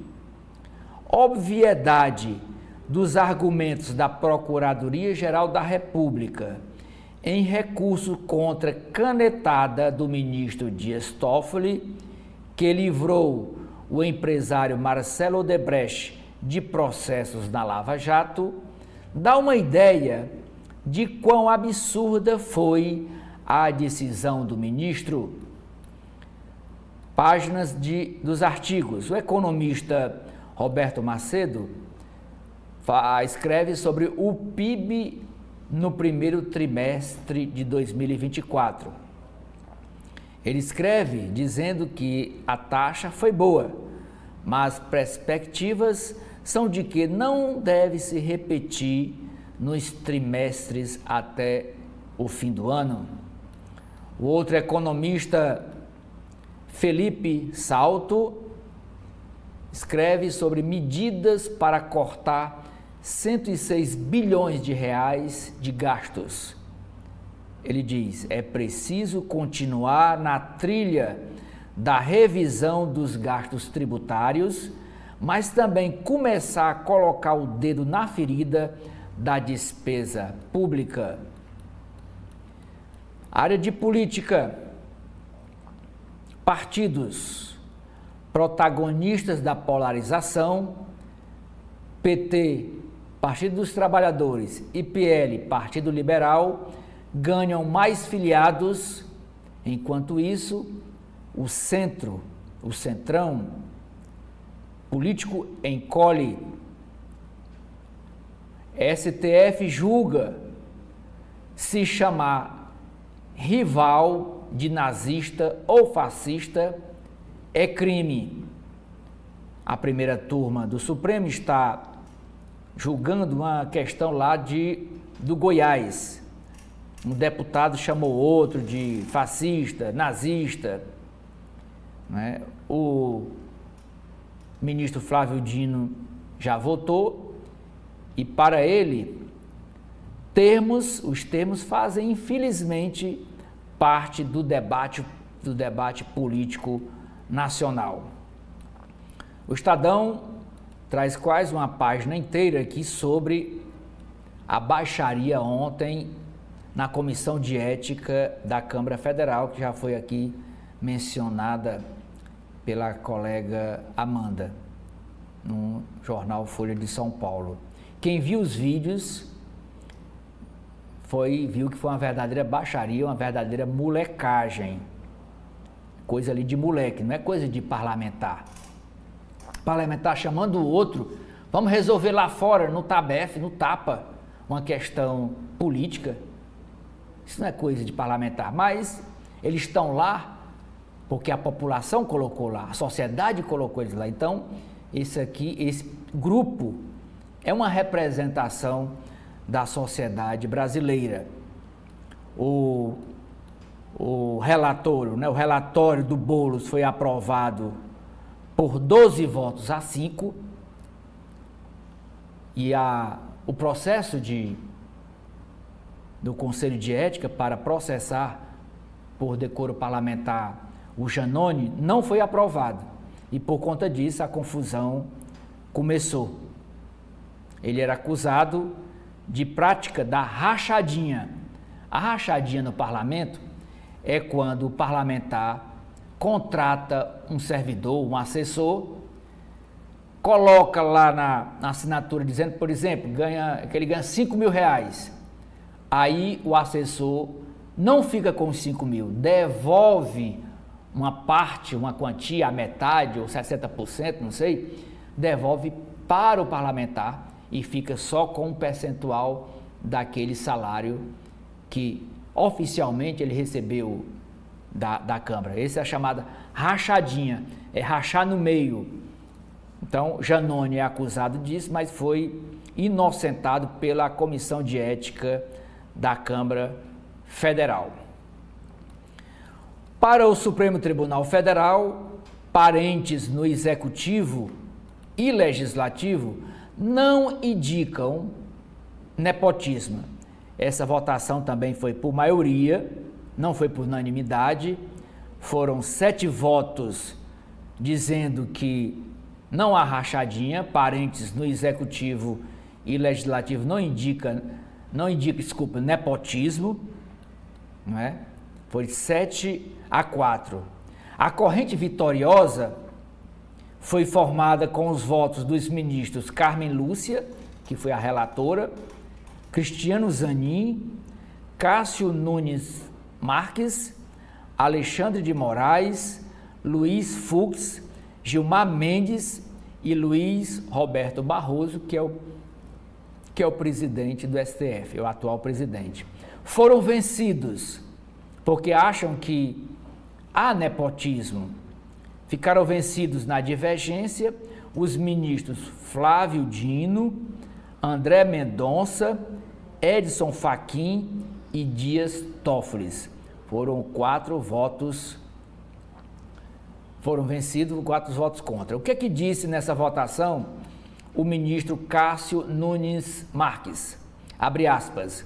obviedade dos argumentos da Procuradoria-Geral da República em recurso contra canetada do ministro Dias Toffoli, que livrou o empresário Marcelo Odebrecht de processos na Lava Jato, dá uma ideia de quão absurda foi a decisão do ministro. Páginas dos artigos. O economista Roberto Macedo escreve sobre o PIB no primeiro trimestre de 2024. Ele escreve dizendo que a taxa foi boa, mas perspectivas são de que não deve se repetir nos trimestres até o fim do ano. O outro economista, Felipe Salto, escreve sobre medidas para cortar 106 bilhões de reais de gastos. Ele diz: é preciso continuar na trilha da revisão dos gastos tributários, mas também começar a colocar o dedo na ferida da despesa pública. Área de política. Partidos protagonistas da polarização: PT, Partido dos Trabalhadores, e PL, Partido Liberal, ganham mais filiados. Enquanto isso, o centrão político encolhe. STF julga se chamar rival de nazista ou fascista é crime. A primeira turma do Supremo está julgando uma questão lá do Goiás. Um deputado chamou outro de fascista, nazista, né? O ministro Flávio Dino já votou e, para ele, os termos fazem, infelizmente, parte do debate político nacional. O Estadão traz quase uma página inteira aqui sobre a baixaria ontem na Comissão de Ética da Câmara Federal, que já foi aqui mencionada pela colega Amanda, no jornal Folha de São Paulo. Quem viu os vídeos viu que foi uma verdadeira baixaria, uma verdadeira molecagem. Coisa ali de moleque, não é coisa de parlamentar. Parlamentar chamando o outro, vamos resolver lá fora, no TABEF, no TAPA, uma questão política. Isso não é coisa de parlamentar, mas eles estão lá porque a população colocou lá, a sociedade colocou eles lá. Então, esse grupo é uma representação da sociedade brasileira. O relatório, né, o relatório do Boulos foi aprovado por 12 votos a 5 e o processo do Conselho de Ética para processar por decoro parlamentar o Janone não foi aprovado e por conta disso a confusão começou. Ele era acusado de prática da rachadinha. A rachadinha no parlamento é quando o parlamentar contrata um servidor, um assessor, coloca lá na assinatura dizendo, por exemplo, que ele ganha 5 mil reais. Aí o assessor não fica com os 5 mil, devolve uma parte, uma quantia, a metade ou 60%, não sei, devolve para o parlamentar e fica só com um percentual daquele salário que oficialmente ele recebeu da Câmara. Essa é a chamada rachadinha, é rachar no meio. Então, Janone é acusado disso, mas foi inocentado pela Comissão de Ética da Câmara Federal. Para o Supremo Tribunal Federal, parentes no Executivo e Legislativo não indicam nepotismo. Essa votação também foi por maioria, não foi por unanimidade. Foram 7 votos dizendo que não há rachadinha, parentes no Executivo e Legislativo não indica, nepotismo, não é? Foi 7-4. A corrente vitoriosa foi formada com os votos dos ministros Carmen Lúcia, que foi a relatora, Cristiano Zanin, Cássio Nunes Marques, Alexandre de Moraes, Luiz Fux, Gilmar Mendes e Luiz Roberto Barroso, que é o presidente do STF, o atual presidente. Foram vencidos porque acham que há nepotismo. Ficaram vencidos na divergência os ministros Flávio Dino, André Mendonça, Edson Fachin e Dias Toffoli. Foram 4 votos, foram vencidos, 4 votos contra. O que é que disse nessa votação o ministro Cássio Nunes Marques? Abre aspas.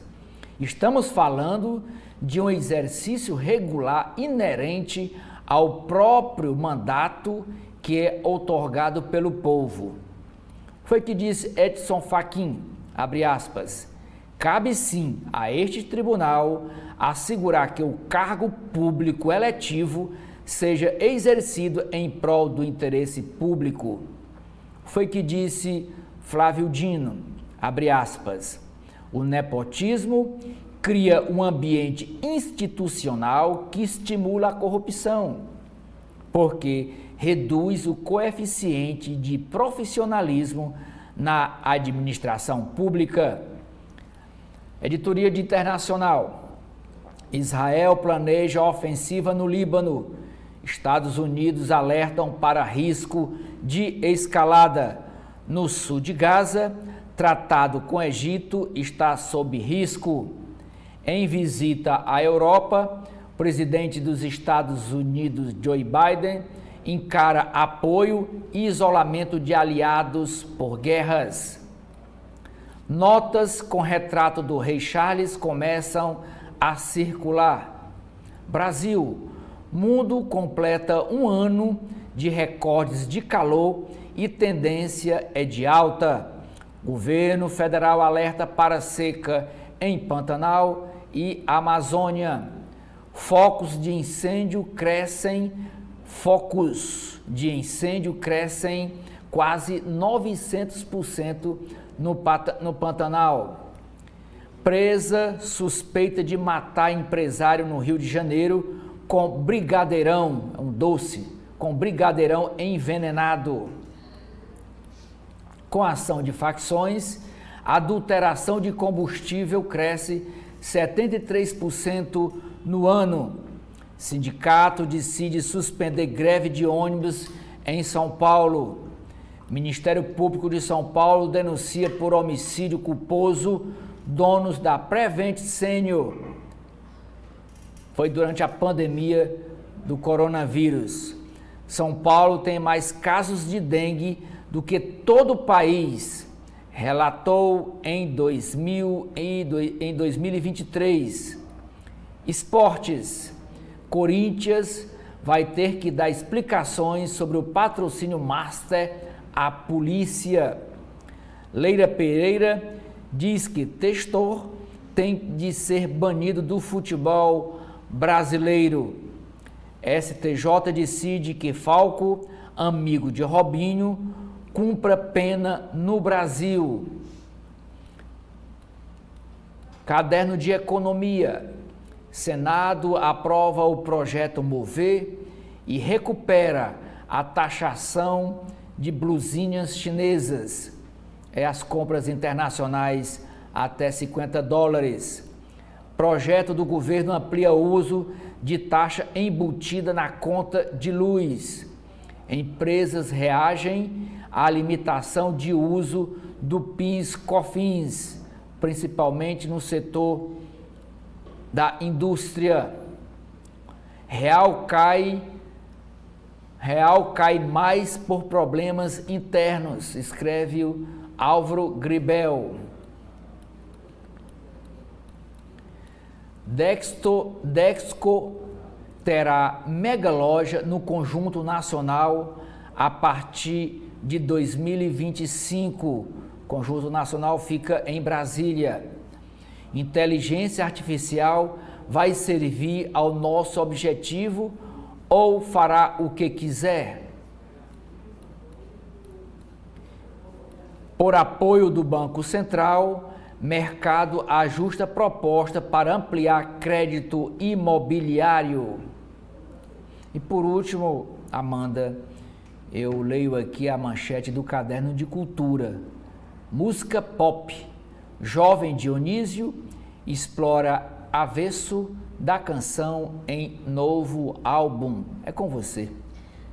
Estamos falando de um exercício regular inerente ao próprio mandato que é outorgado pelo povo. Foi o que disse Edson Fachin, abre aspas. Cabe sim a este tribunal assegurar que o cargo público eletivo seja exercido em prol do interesse público. Foi o que disse Flávio Dino, abre aspas. O nepotismo cria um ambiente institucional que estimula a corrupção, porque reduz o coeficiente de profissionalismo na administração pública. Editoria de Internacional. Israel planeja ofensiva no Líbano. Estados Unidos alertam para risco de escalada. No sul de Gaza, tratado com Egito está sob risco. Em visita à Europa, o presidente dos Estados Unidos, Joe Biden, encara apoio e isolamento de aliados por guerras. Notas com retrato do rei Charles começam a circular. Brasil, mundo completa um ano de recordes de calor e tendência é de alta. Governo federal alerta para seca em Pantanal e Amazônia. Focos de incêndio crescem quase 900% no Pantanal. Presa suspeita de matar empresário no Rio de Janeiro com brigadeirão, um doce, com brigadeirão envenenado. Com a ação de facções, a adulteração de combustível cresce 73% no ano. Sindicato decide suspender greve de ônibus em São Paulo. Ministério Público de São Paulo denuncia por homicídio culposo donos da Prevent Senior. Foi durante a pandemia do coronavírus. São Paulo tem mais casos de dengue do que todo o país, relatou em 2023. Esportes. Corinthians vai ter que dar explicações sobre o patrocínio Master à polícia. Leila Pereira diz que Testor tem de ser banido do futebol brasileiro. STJ decide que Falco, amigo de Robinho, cumpra pena no Brasil. Caderno de Economia. Senado aprova o projeto Mover e recupera a taxação de blusinhas chinesas. As compras internacionais até $50. Projeto do governo amplia o uso de taxa embutida na conta de luz. Empresas reagem à limitação de uso do PIS/COFINS, principalmente no setor da indústria. Real cai mais por problemas internos, escreve o Álvaro Gribel. Dexco terá mega loja no Conjunto Nacional a partir de 2025. O Conjunto Nacional fica em Brasília. Inteligência artificial vai servir ao nosso objetivo ou fará o que quiser? Por apoio do Banco Central, mercado ajusta proposta para ampliar crédito imobiliário. E por último, Amanda, eu leio aqui a manchete do Caderno de Cultura. Música pop. Jovem Dionísio explora avesso da canção em novo álbum. É com você.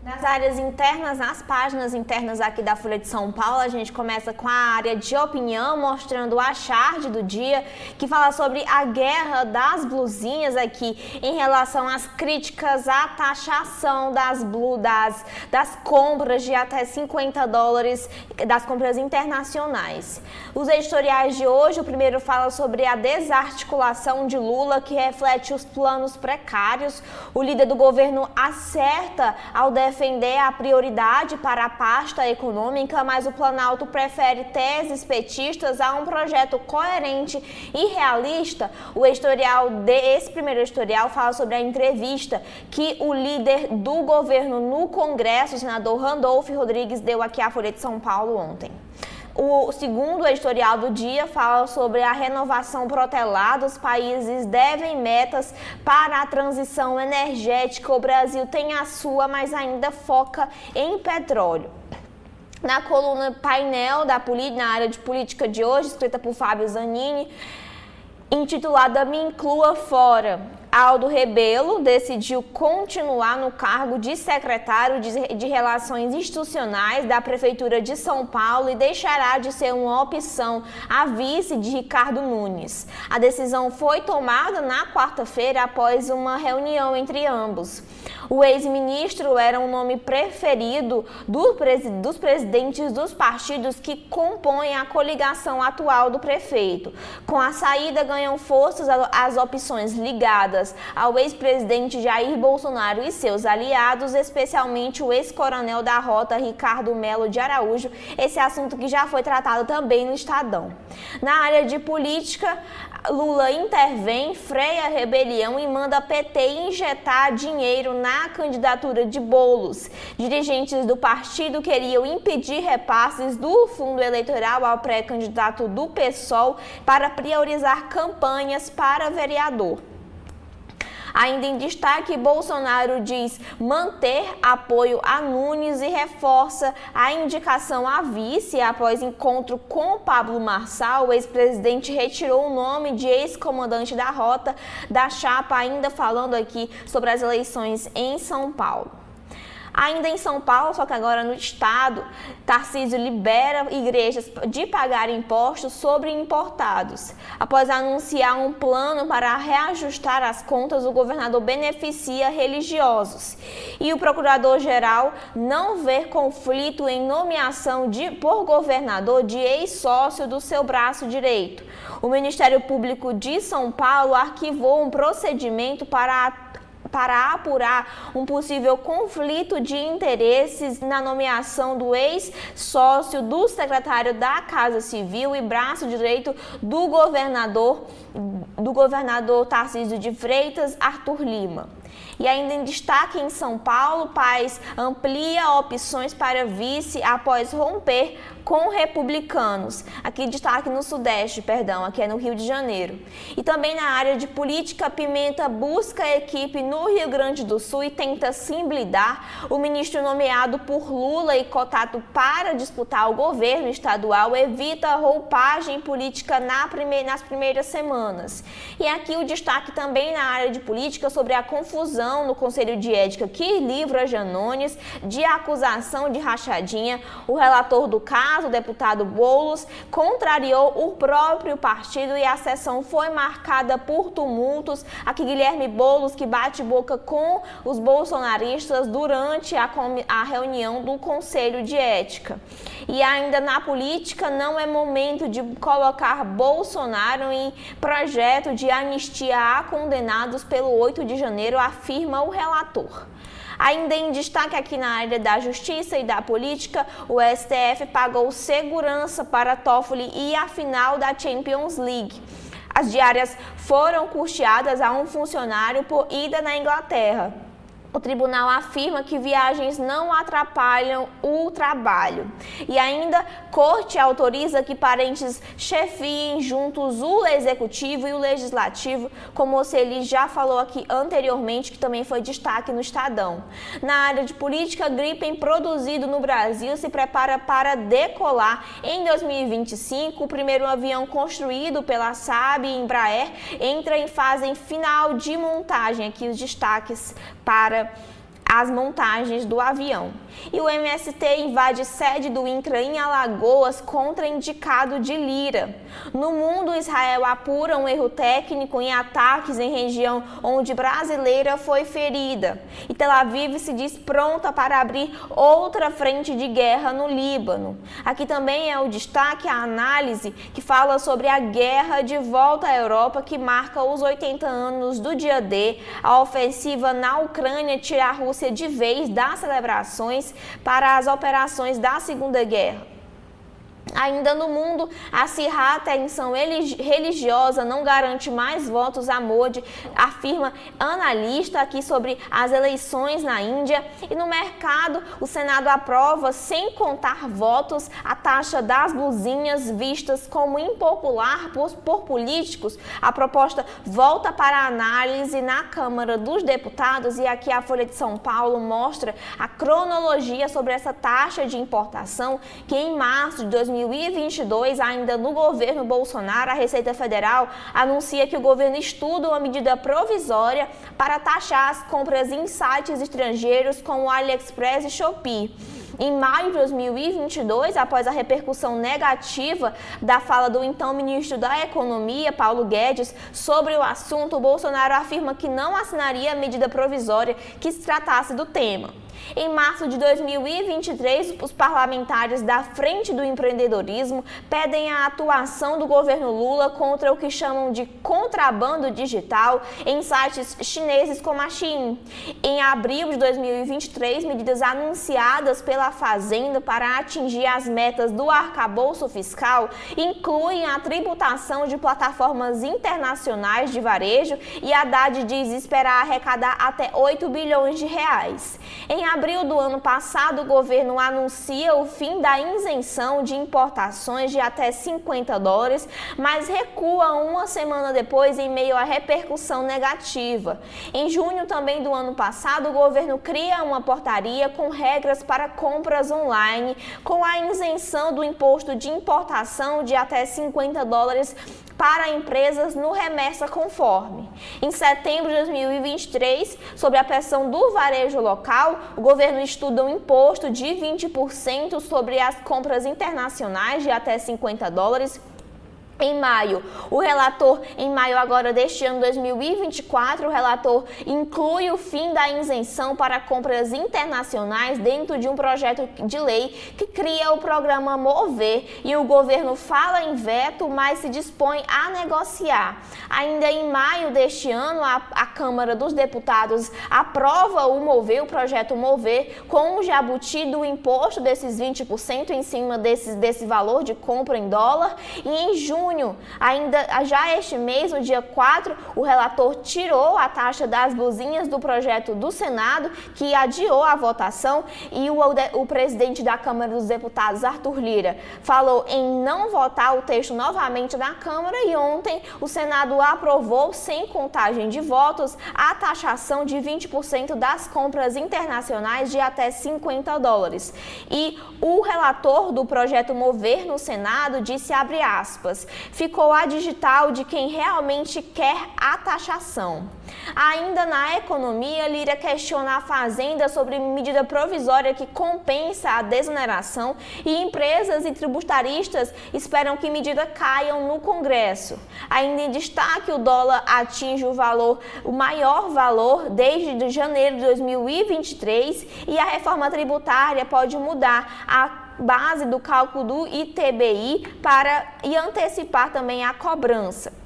Nas áreas internas, nas páginas internas aqui da Folha de São Paulo, a gente começa com a área de opinião, mostrando a charge do dia, que fala sobre a guerra das blusinhas aqui, em relação às críticas à taxação das compras de até $50, das compras internacionais. Os editoriais de hoje, o primeiro fala sobre a desarticulação de Lula, que reflete os planos precários. O líder do governo acerta ao defender a prioridade para a pasta econômica, mas o Planalto prefere teses petistas a um projeto coerente e realista. Esse primeiro editorial fala sobre a entrevista que o líder do governo no Congresso, o senador Randolph Rodrigues, deu aqui à Folha de São Paulo ontem. O segundo editorial do dia fala sobre a renovação protelada. Os países devem metas para a transição energética. O Brasil tem a sua, mas ainda foca em petróleo. Na coluna painel na área de política de hoje, escrita por Fábio Zanini, intitulada Me Inclua Fora, Aldo Rebelo decidiu continuar no cargo de secretário de Relações Institucionais da Prefeitura de São Paulo e deixará de ser uma opção a vice de Ricardo Nunes. A decisão foi tomada na quarta-feira após uma reunião entre ambos. O ex-ministro era um nome preferido dos presidentes dos partidos que compõem a coligação atual do prefeito. Com a saída, ganham forças as opções ligadas direcionadas ao ex-presidente Jair Bolsonaro e seus aliados, especialmente o ex-coronel da Rota Ricardo Melo de Araújo, esse assunto que já foi tratado também no Estadão. Na área de política, Lula intervém, freia a rebelião e manda a PT injetar dinheiro na candidatura de Boulos. Dirigentes do partido queriam impedir repasses do fundo eleitoral ao pré-candidato do PSOL para priorizar campanhas para vereador. Ainda em destaque, Bolsonaro diz manter apoio a Nunes e reforça a indicação a vice. Após encontro com Pablo Marçal, o ex-presidente retirou o nome de ex-comandante da Rota da chapa, ainda falando aqui sobre as eleições em São Paulo. Ainda em São Paulo, só que agora no estado, Tarcísio libera igrejas de pagar impostos sobre importados. Após anunciar um plano para reajustar as contas, o governador beneficia religiosos. E o procurador-geral não vê conflito em nomeação por governador de ex-sócio do seu braço direito. O Ministério Público de São Paulo arquivou um procedimento para apurar um possível conflito de interesses na nomeação do ex-sócio do secretário da Casa Civil e braço direito do governador Tarcísio de Freitas, Arthur Lima. E ainda em destaque em São Paulo, Paes amplia opções para vice após romper com republicanos. Aqui destaque no Sudeste, aqui é no Rio de Janeiro. E também na área de política, Pimenta busca equipe no Rio Grande do Sul e tenta se blindar. O ministro nomeado por Lula e cotado para disputar o governo estadual evita roupagem política nas primeiras semanas. E aqui o destaque também na área de política sobre a confusão no Conselho de Ética que livra Janones de acusação de rachadinha. O relator do caso, o deputado Boulos, contrariou o próprio partido e a sessão foi marcada por tumultos. Aqui Guilherme Boulos, que bate boca com os bolsonaristas durante a reunião do Conselho de Ética. E ainda na política, não é momento de colocar Bolsonaro em projeto de anistia a condenados pelo 8 de janeiro, afirma o relator. Ainda em destaque aqui na área da justiça e da política, o STF pagou segurança para Toffoli e a final da Champions League. As diárias foram custeadas a um funcionário por ida na Inglaterra. O tribunal afirma que viagens não atrapalham o trabalho. E ainda, Corte autoriza que parentes chefiem juntos o Executivo e o Legislativo, como ele já falou aqui anteriormente, que também foi destaque no Estadão. Na área de política, Gripen produzido no Brasil se prepara para decolar em 2025. O primeiro avião construído pela Saab e Embraer entra em fase final de montagem. Aqui os destaques para as montagens do avião. E o MST invade sede do INCRA em Alagoas contra indicado de Lira. No mundo, Israel apura um erro técnico em ataques em região onde brasileira foi ferida. E Tel Aviv se diz pronta para abrir outra frente de guerra no Líbano. Aqui também é o destaque, a análise que fala sobre a guerra de volta à Europa que marca os 80 anos do dia D. A ofensiva na Ucrânia tira a Rússia de vez das celebrações para as operações da Segunda Guerra. Ainda no mundo, a acirrada tensão religiosa não garante mais votos a Modi, afirma analista aqui sobre as eleições na Índia. E no mercado, o Senado aprova, sem contar votos, a taxa das blusinhas vistas como impopular por políticos. A proposta volta para análise na Câmara dos Deputados e aqui a Folha de São Paulo mostra a cronologia sobre essa taxa de importação que em março de 2022, ainda no governo Bolsonaro, a Receita Federal anuncia que o governo estuda uma medida provisória para taxar as compras em sites estrangeiros como o AliExpress e Shopee. Em maio de 2022, após a repercussão negativa da fala do então ministro da Economia, Paulo Guedes, sobre o assunto, Bolsonaro afirma que não assinaria a medida provisória que se tratasse do tema. Em março de 2023, os parlamentares da Frente do Empreendedorismo pedem a atuação do governo Lula contra o que chamam de contrabando digital em sites chineses como a Shein. Em abril de 2023, medidas anunciadas pela Fazenda para atingir as metas do arcabouço fiscal incluem a tributação de plataformas internacionais de varejo, e Haddad diz esperar arrecadar até 8 bilhões de reais. Em abril do ano passado, o governo anuncia o fim da isenção de importações de até $50, mas recua uma semana depois em meio à repercussão negativa. Em junho também do ano passado, o governo cria uma portaria com regras para compras online, com a isenção do imposto de importação de até $50 para empresas no Remessa Conforme. Em setembro de 2023, sob a pressão do varejo local, o governo estuda um imposto de 20% sobre as compras internacionais de até $50. Em maio agora deste ano 2024, o relator inclui o fim da isenção para compras internacionais dentro de um projeto de lei que cria o programa Mover, e o governo fala em veto, mas se dispõe a negociar. Ainda em maio deste ano, a Câmara dos Deputados aprova o projeto Mover, com o jabuti do imposto desses 20% em cima desse valor de compra em dólar. E em junho, ainda já este mês, no dia 4, o relator tirou a taxa das blusinhas do projeto do Senado, que adiou a votação, e o presidente da Câmara dos Deputados, Arthur Lira, falou em não votar o texto novamente na Câmara, e ontem o Senado aprovou, sem contagem de votos, a taxação de 20% das compras internacionais de até $50. E o relator do projeto Mover no Senado disse, abre aspas, ficou a digital de quem realmente quer a taxação. Ainda na economia, Lira questiona a Fazenda sobre medida provisória que compensa a desoneração, e empresas e tributaristas esperam que medida caiam no Congresso. Ainda em destaque, o dólar atinge o maior valor desde janeiro de 2023, e a reforma tributária pode mudar a base do cálculo do ITBI e antecipar também a cobrança.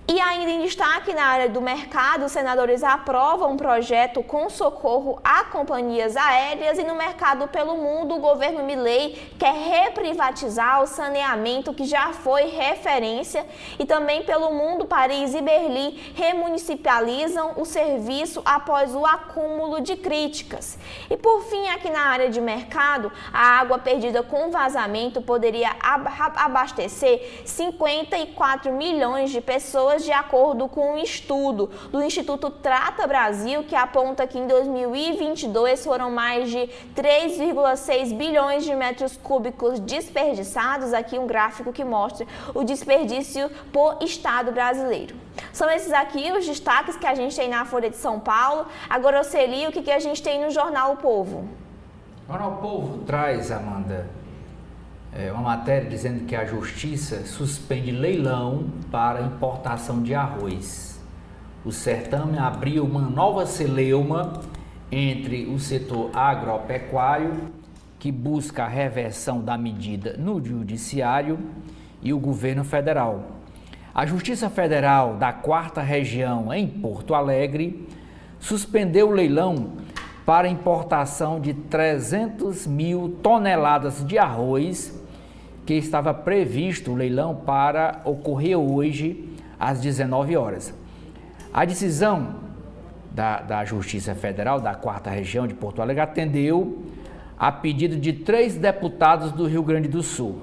E ainda em destaque na área do mercado, os senadores aprovam um projeto com socorro a companhias aéreas, e no mercado pelo mundo, o governo Milei quer reprivatizar o saneamento, que já foi referência, e também pelo mundo, Paris e Berlim remunicipalizam o serviço após o acúmulo de críticas. E por fim, aqui na área de mercado, a água perdida com vazamento poderia abastecer 54 milhões de pessoas, de acordo com um estudo do Instituto Trata Brasil, que aponta que em 2022 foram mais de 3,6 bilhões de metros cúbicos desperdiçados. Aqui um gráfico que mostra o desperdício por estado brasileiro. São esses aqui os destaques que a gente tem na Folha de São Paulo. Agora, Oceli, o que a gente tem no Jornal O Povo? O Jornal O Povo traz, Amanda, uma matéria dizendo que a Justiça suspende leilão para importação de arroz. O certame abriu uma nova celeuma entre o setor agropecuário, que busca a reversão da medida no Judiciário, e o governo federal. A Justiça Federal da 4ª Região, em Porto Alegre, suspendeu o leilão para importação de 300 mil toneladas de arroz, que estava previsto o leilão para ocorrer hoje às 19 horas. A decisão da Justiça Federal da 4ª Região de Porto Alegre atendeu a pedido de 3 deputados do Rio Grande do Sul: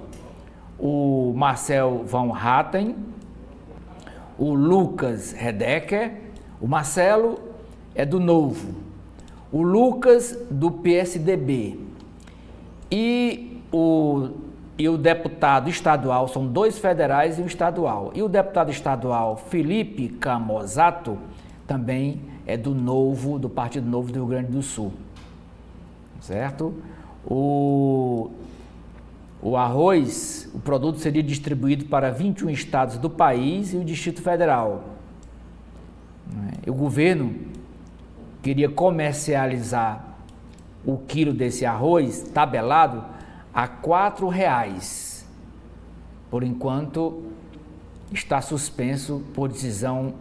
o Marcel Van Hatten, o Lucas Redeker. O Marcelo é do Novo, o Lucas do PSDB, e o deputado estadual, são 2 federais e um estadual, e o deputado estadual Felipe Camozato também é do Novo, do Partido Novo do Rio Grande do Sul, certo? O arroz, o produto seria distribuído para 21 estados do país e o Distrito Federal. O governo queria comercializar o quilo desse arroz tabelado a R$ 4,00. Por enquanto, está suspenso por decisão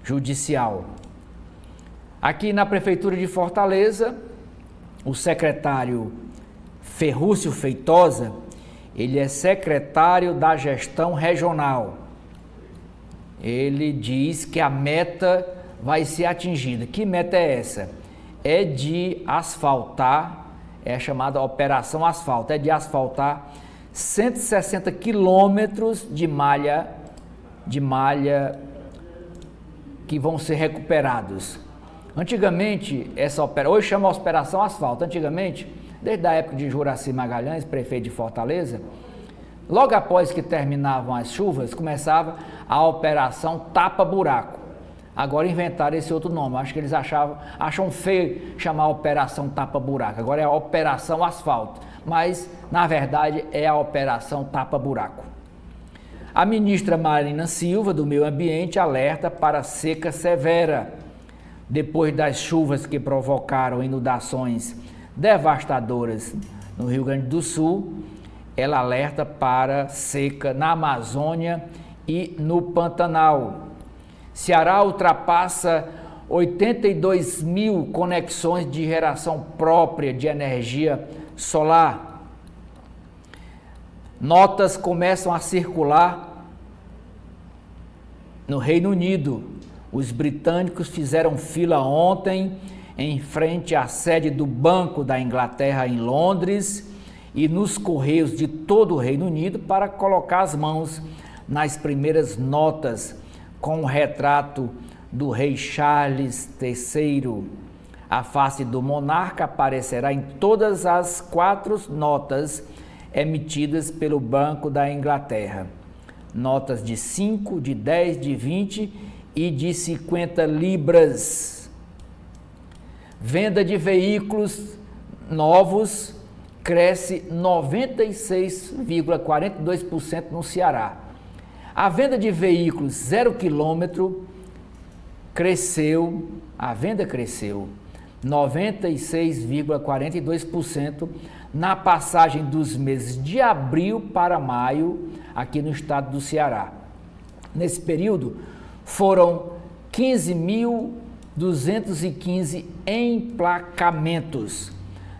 judicial. Aqui na Prefeitura de Fortaleza, o secretário Ferrúcio Feitosa, ele é secretário da gestão regional. Ele diz que a meta vai ser atingida. Que meta é essa? É de asfaltar, é chamada Operação Asfalto, é de asfaltar 160 quilômetros de malha que vão ser recuperados. Antigamente, hoje chama Operação Asfalto, antigamente, desde a época de Juraci Magalhães, prefeito de Fortaleza, logo após que terminavam as chuvas, começava a Operação Tapa Buraco. Agora inventaram esse outro nome, acho que eles acham feio chamar a Operação Tapa Buraco, agora é a Operação Asfalto, mas na verdade é a Operação Tapa Buraco. A ministra Marina Silva, do Meio Ambiente, alerta para seca severa. Depois das chuvas que provocaram inundações devastadoras no Rio Grande do Sul, ela alerta para seca na Amazônia e no Pantanal. Ceará ultrapassa 82 mil conexões de geração própria de energia solar. Notas começam a circular no Reino Unido. Os britânicos fizeram fila ontem em frente à sede do Banco da Inglaterra em Londres e nos correios de todo o Reino Unido para colocar as mãos nas primeiras notas com o retrato do rei Charles III. A face do monarca aparecerá em todas as 4 notas emitidas pelo Banco da Inglaterra. Notas de 5, de 10, de 20 e de 50 libras. Venda de veículos novos cresce 96,42% no Ceará. A venda de veículos 0 quilômetro cresceu 96,42% na passagem dos meses de abril para maio aqui no estado do Ceará. Nesse período, foram 15.215 emplacamentos.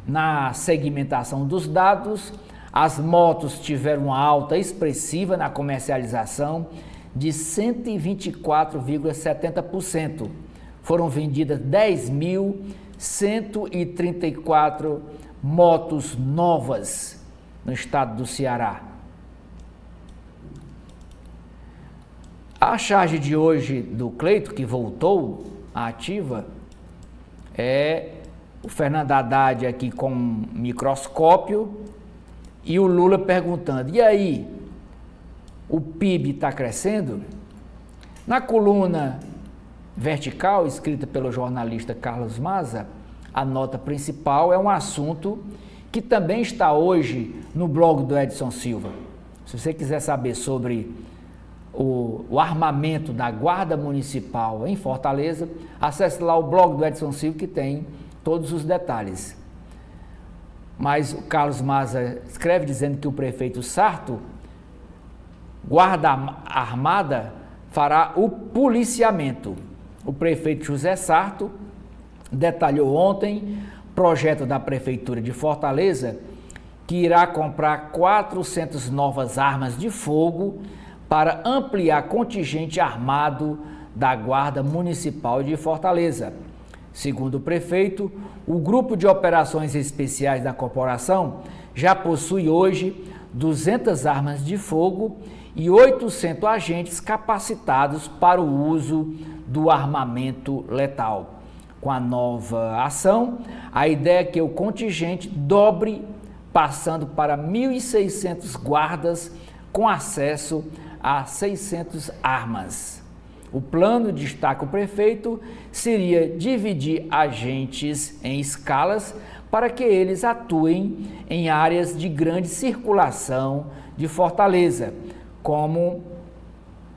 Na segmentação dos dados, as motos tiveram uma alta expressiva na comercialização de 124,70%. Foram vendidas 10.134 motos novas no estado do Ceará. A charge de hoje do Cleito, que voltou à ativa, é o Fernando Haddad aqui com um microscópio e o Lula perguntando: e aí, o PIB está crescendo? Na coluna vertical, escrita pelo jornalista Carlos Maza, a nota principal é um assunto que também está hoje no blog do Edson Silva. Se você quiser saber sobre o armamento da Guarda Municipal em Fortaleza, acesse lá o blog do Edson Silva, que tem todos os detalhes. Mas o Carlos Maza escreve dizendo que o prefeito Sarto, Guarda Armada, fará o policiamento. O prefeito José Sarto detalhou ontem projeto da Prefeitura de Fortaleza que irá comprar 400 novas armas de fogo para ampliar contingente armado da Guarda Municipal de Fortaleza. Segundo o prefeito, o grupo de operações especiais da corporação já possui hoje 200 armas de fogo e 800 agentes capacitados para o uso do armamento letal. Com a nova ação, a ideia é que o contingente dobre, passando para 1.600 guardas com acesso a 600 armas. O plano, destaca o prefeito, seria dividir agentes em escalas para que eles atuem em áreas de grande circulação de Fortaleza, como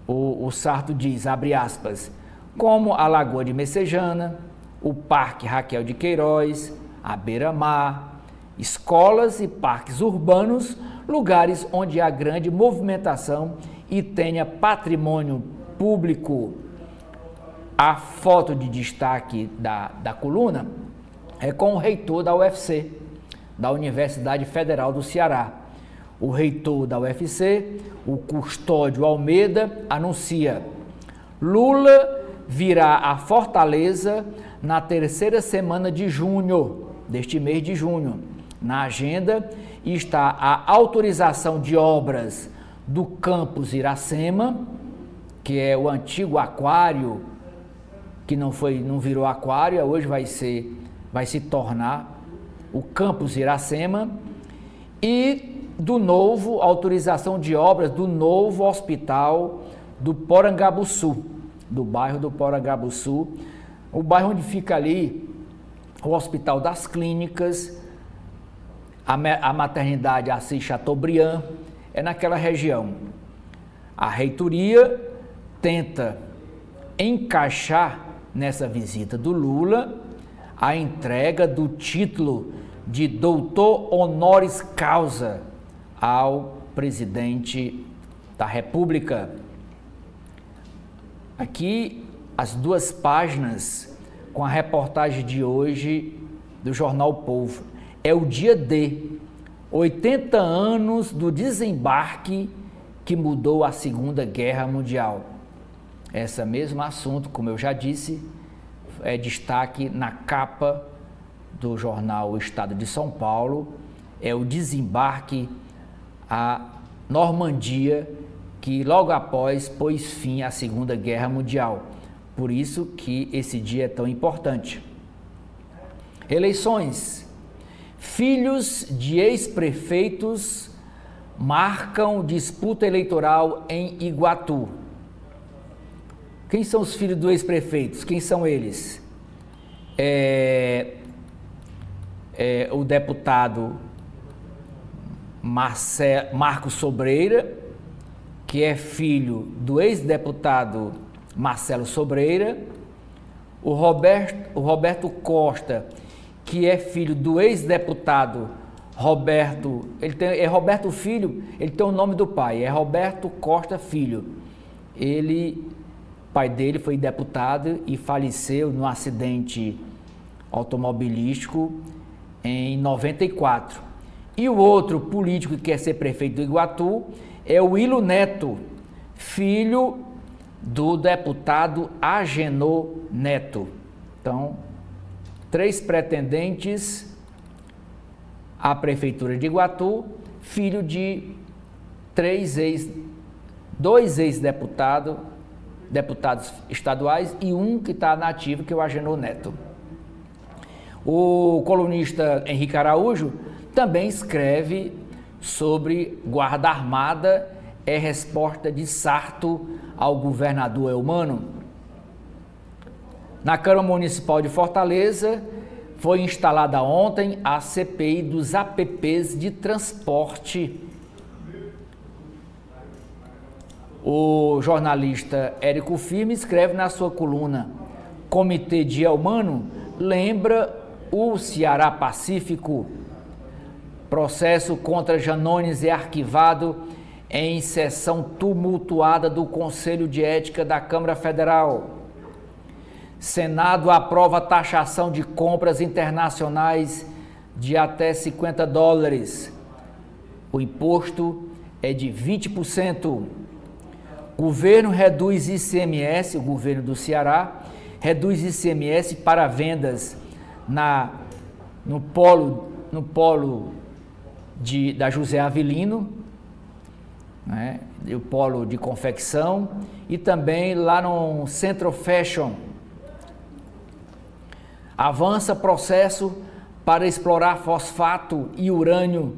o Sarto diz, abre aspas, como a Lagoa de Messejana, o Parque Raquel de Queiroz, à beira-mar, escolas e parques urbanos, lugares onde há grande movimentação e tenha patrimônio público. A foto de destaque da coluna é com o reitor da UFC, da Universidade Federal do Ceará. O reitor da UFC, o Custódio Almeida, anuncia: Lula virá a Fortaleza na terceira semana de junho, deste mês de junho. Na agenda está a autorização de obras do campus Iracema, que é o antigo aquário, que não virou aquário, hoje vai se tornar o campus Iracema, e autorização de obras do novo hospital do Porangabuçu, do bairro do Porangabuçu, o bairro onde fica ali o Hospital das Clínicas, a maternidade Assis Chateaubriand, é naquela região. A reitoria tenta encaixar nessa visita do Lula a entrega do título de doutor honoris causa ao presidente da República. Aqui as duas páginas com a reportagem de hoje do Jornal O Povo. É o dia D, 80 anos do desembarque que mudou a Segunda Guerra Mundial. Esse mesmo assunto, como eu já disse, é destaque na capa do jornal O Estado de São Paulo, é o desembarque à Normandia, que logo após pôs fim à Segunda Guerra Mundial. Por isso que esse dia é tão importante. Eleições. Filhos de ex-prefeitos marcam disputa eleitoral em Iguatu. Quem são os filhos dos ex-prefeitos? Quem são eles? O deputado Marcos Sobreira, que é filho do ex-deputado Marcelo Sobreira, o Roberto Costa, que é filho do ex-deputado Roberto, é Roberto Filho, ele tem o nome do pai, é Roberto Costa Filho. Pai dele foi deputado e faleceu num acidente automobilístico em 94. E o outro político que quer ser prefeito do Iguatu é o Willo Neto, filho do deputado Agenor Neto. Então, 3 pretendentes à prefeitura de Iguatu, filho de 2 ex-deputados estaduais e um que está na ativa, que é o Agenor Neto. O colunista Henrique Araújo também escreve sobre Guarda Armada é resposta de Sarto ao governador Eumano. Na Câmara Municipal de Fortaleza foi instalada ontem a CPI dos APPs de transporte. O jornalista Érico Firme escreve na sua coluna: Comitê de Eumano lembra o Ceará Pacífico. Processo contra Janones é arquivado em sessão tumultuada do Conselho de Ética da Câmara Federal. Senado aprova taxação de compras internacionais de até $50. O imposto é de 20%. Governo reduz ICMS, o governo do Ceará, reduz ICMS para vendas no polo da José Avelino, né, o polo de confecção, e também lá no Centro Fashion. Avança processo para explorar fosfato e urânio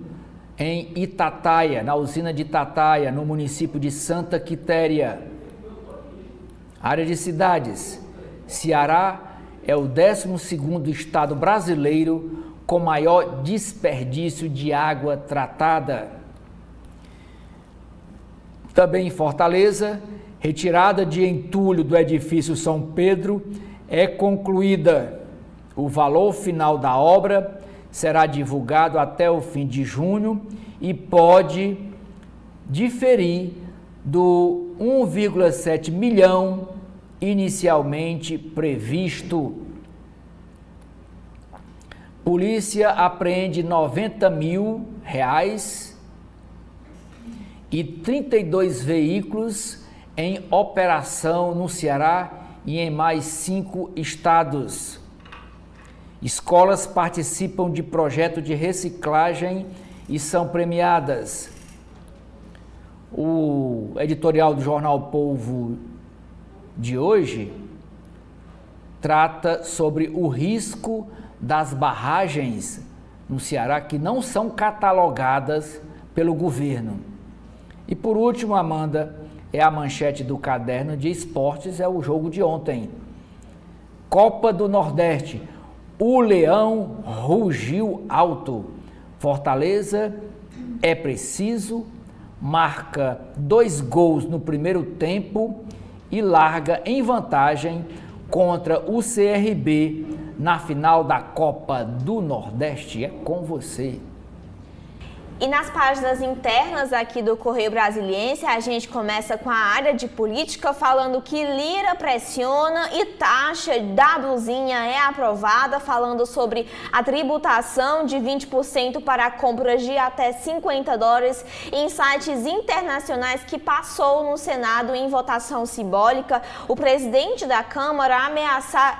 em Itataia, na usina de Itataia, no município de Santa Quitéria. Área de cidades. Ceará é o 12º estado brasileiro com maior desperdício de água tratada. Também em Fortaleza, retirada de entulho do edifício São Pedro é concluída. O valor final da obra será divulgado até o fim de junho e pode diferir do 1,7 milhão inicialmente previsto. Polícia apreende R$90 mil e 32 veículos em operação no Ceará e em mais 5 estados. Escolas participam de projeto de reciclagem e são premiadas. O editorial do Jornal Povo de hoje trata sobre o risco das barragens no Ceará que não são catalogadas pelo governo. E por último, Amanda, é a manchete do caderno de esportes, é o jogo de ontem. Copa do Nordeste, o Leão rugiu alto. Fortaleza é preciso, marca 2 gols no primeiro tempo e larga em vantagem contra o CRB na final da Copa do Nordeste. É com você. E nas páginas internas aqui do Correio Brasiliense, a gente começa com a área de política falando que Lira pressiona e taxa da blusinha é aprovada, falando sobre a tributação de 20% para compras de até $50 em sites internacionais que passou no Senado em votação simbólica. O presidente da Câmara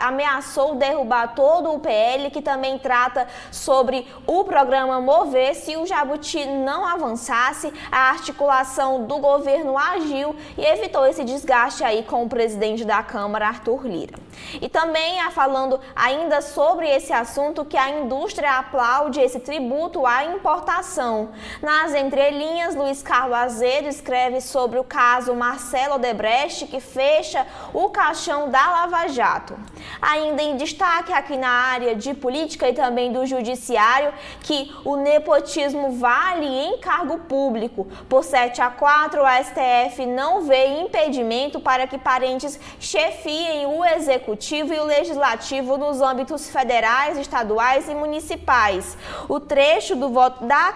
ameaçou derrubar todo o PL, que também trata sobre o programa Mover se o Jabuti não avançasse. A articulação do governo agiu e evitou esse desgaste aí com o presidente da Câmara, Arthur Lira. E também falando ainda sobre esse assunto, que a indústria aplaude esse tributo à importação. Nas entrelinhas, Luiz Carlos Azevedo escreve sobre o caso Marcelo Odebrecht, que fecha o caixão da Lava Jato. Ainda em destaque aqui na área de política e também do judiciário, que o nepotismo vale em cargo público. Por 7-4, o STF não vê impedimento para que parentes chefiem o executivo e o legislativo nos âmbitos federais, estaduais e municipais. O trecho do voto da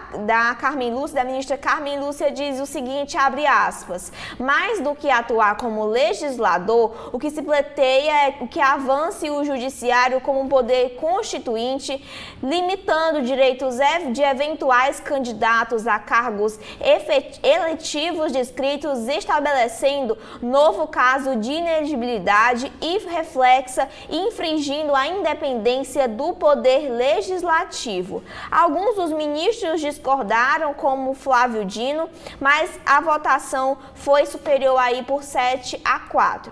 ministra Carmen Lúcia diz o seguinte, abre aspas: mais do que atuar como legislador, o que se pleiteia é que avance o judiciário como um poder constituinte, limitando direitos de eventuais candidatos a cargos eletivos descritos, estabelecendo novo caso de inelegibilidade e reflexa, infringindo a independência do poder legislativo. Alguns dos ministros discordaram, como Flávio Dino, mas a votação foi superior aí por 7-4.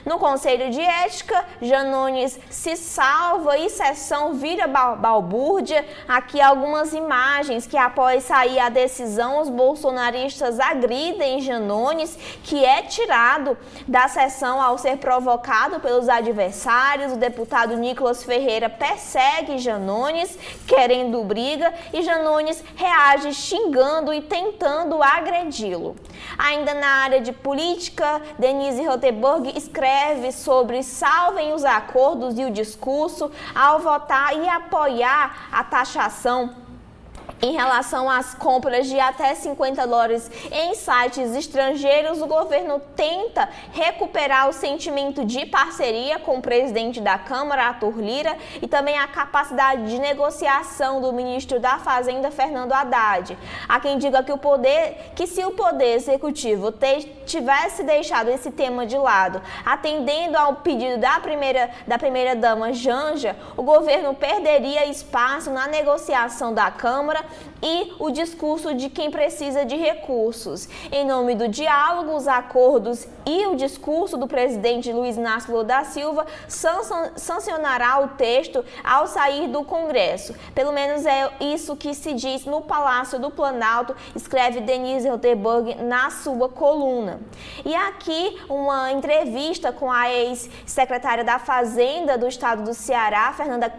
No Conselho de Ética, Janones se salva e sessão vira balbúrdia. Aqui algumas imagens que após sair a decisão, os bolsonaristas agridem Janones, que é tirado da sessão ao ser provocado pelos adversários. O deputado Nicolas Ferreira persegue Janones, querendo briga, e Janones reage xingando e tentando agredi-lo. Ainda na área de política, Denise Rotenberg escreve sobre salvem os acordos e o discurso ao votar e apoiar a taxação em relação às compras de até $50 em sites estrangeiros. O governo tenta recuperar o sentimento de parceria com o presidente da Câmara, Arthur Lira, e também a capacidade de negociação do ministro da Fazenda, Fernando Haddad. Há quem diga que se o poder executivo tivesse deixado esse tema de lado, atendendo ao pedido da primeira-dama Janja, o governo perderia espaço na negociação da Câmara e o discurso de quem precisa de recursos. Em nome do diálogo, os acordos e o discurso do presidente Luiz Inácio Lula da Silva sancionará o texto ao sair do Congresso. Pelo menos é isso que se diz no Palácio do Planalto, escreve Denise Rotenberg na sua coluna. E aqui uma entrevista com a ex-secretária da Fazenda do estado do Ceará, Fernanda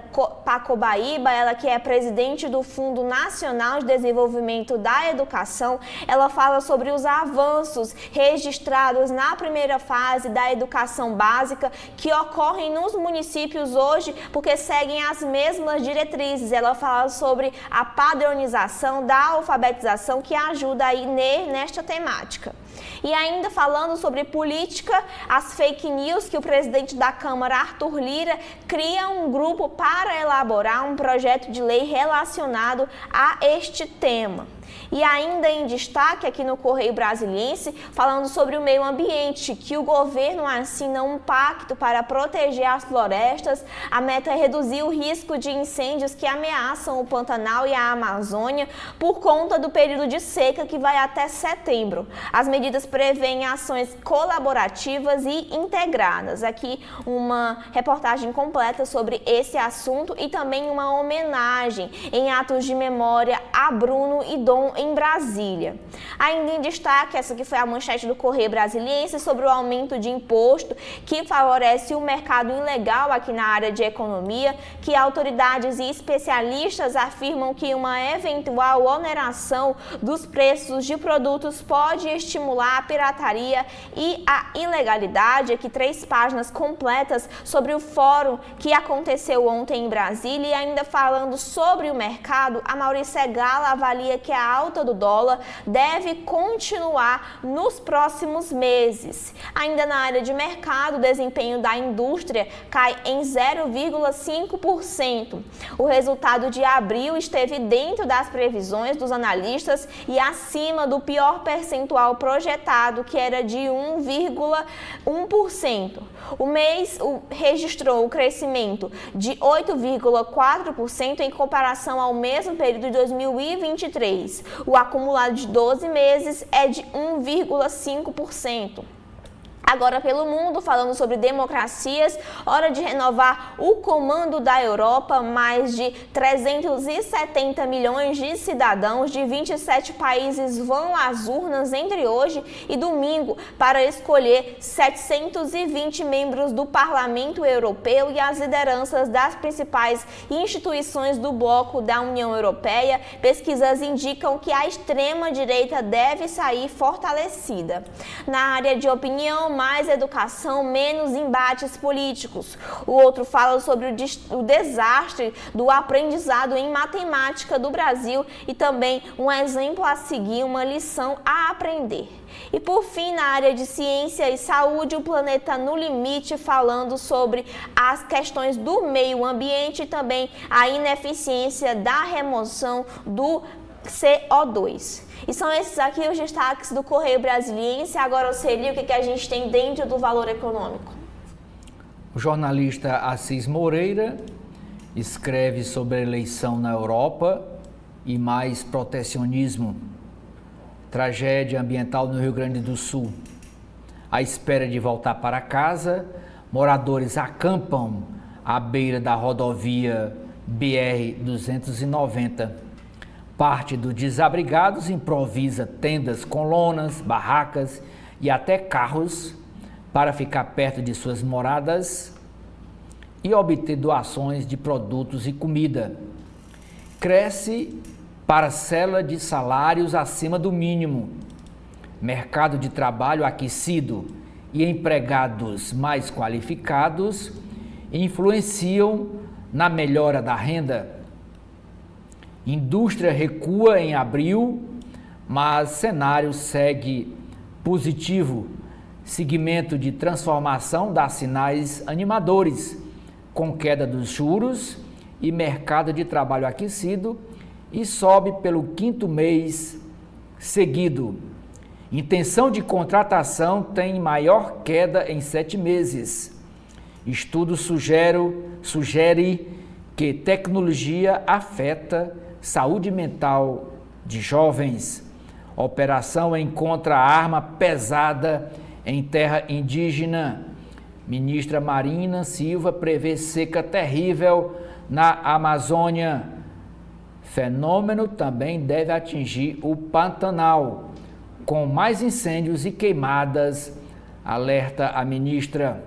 Pacobaíba, ela que é presidente do Fundo Nacional Nacional de Desenvolvimento da Educação, ela fala sobre os avanços registrados na primeira fase da educação básica que ocorrem nos municípios hoje, porque seguem as mesmas diretrizes. Ela fala sobre a padronização da alfabetização que ajuda aí nesta temática. E ainda falando sobre política, as fake news, que o presidente da Câmara, Arthur Lira, cria um grupo para elaborar um projeto de lei relacionado a este tema. E ainda em destaque aqui no Correio Brasiliense, falando sobre o meio ambiente, que o governo assina um pacto para proteger as florestas. A meta é reduzir o risco de incêndios que ameaçam o Pantanal e a Amazônia por conta do período de seca que vai até setembro. As medidas prevêem ações colaborativas e integradas. Aqui uma reportagem completa sobre esse assunto e também uma homenagem em atos de memória a Bruno e Dom em Brasília. Ainda em destaque, essa que foi a manchete do Correio Brasiliense sobre o aumento de imposto que favorece o mercado ilegal aqui na área de economia, que autoridades e especialistas afirmam que uma eventual oneração dos preços de produtos pode estimular a pirataria e a ilegalidade. Aqui 3 páginas completas sobre o fórum que aconteceu ontem em Brasília. E ainda falando sobre o mercado, a Maurícia Gala avalia que a alta do dólar deve continuar nos próximos meses. Ainda na área de mercado, o desempenho da indústria cai em 0,5%. O resultado de abril esteve dentro das previsões dos analistas e acima do pior percentual projetado, que era de 1,1%. O mês registrou o crescimento de 8,4% em comparação ao mesmo período de 2023. O acumulado de 12 meses é de 1,5%. Agora pelo mundo, falando sobre democracias, hora de renovar o comando da Europa. Mais de 370 milhões de cidadãos de 27 países vão às urnas entre hoje e domingo para escolher 720 membros do Parlamento Europeu e as lideranças das principais instituições do bloco da União Europeia. Pesquisas indicam que a extrema-direita deve sair fortalecida. Na área de opinião, mais educação, menos embates políticos. O outro fala sobre o desastre do aprendizado em matemática do Brasil e também um exemplo a seguir, uma lição a aprender. E por fim, na área de ciência e saúde, o Planeta no Limite, falando sobre as questões do meio ambiente e também a ineficiência da remoção do CO2. E são esses aqui os destaques do Correio Brasiliense. Agora, Celi, o que a gente tem dentro do valor econômico? O jornalista Assis Moreira escreve sobre a eleição na Europa e mais protecionismo. Tragédia ambiental no Rio Grande do Sul. À espera de voltar para casa, moradores acampam à beira da rodovia BR-290. Parte dos desabrigados improvisa tendas com lonas, barracas e até carros para ficar perto de suas moradas e obter doações de produtos e comida. Cresce parcela de salários acima do mínimo, mercado de trabalho aquecido e empregados mais qualificados influenciam na melhora da renda. Indústria recua em abril, mas cenário segue positivo. Segmento de transformação dá sinais animadores, com queda dos juros e mercado de trabalho aquecido e sobe pelo 5º mês seguido. Intenção de contratação tem maior queda em 7 meses. Estudo sugere que tecnologia afeta saúde mental de jovens. Operação encontra arma pesada em terra indígena. Ministra Marina Silva prevê seca terrível na Amazônia. Fenômeno também deve atingir o Pantanal, com mais incêndios e queimadas, alerta a ministra.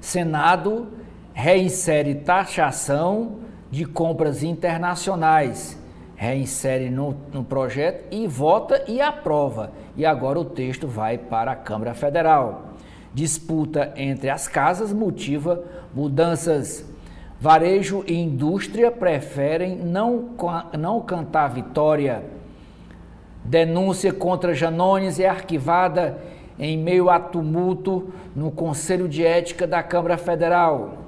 Senado reinsere taxação de compras internacionais. reinsere no projeto e vota e aprova. E agora o texto vai para a Câmara Federal. Disputa entre as casas motiva mudanças. Varejo e indústria preferem não cantar vitória. Denúncia contra Janones é arquivada em meio a tumulto no Conselho de Ética da Câmara Federal.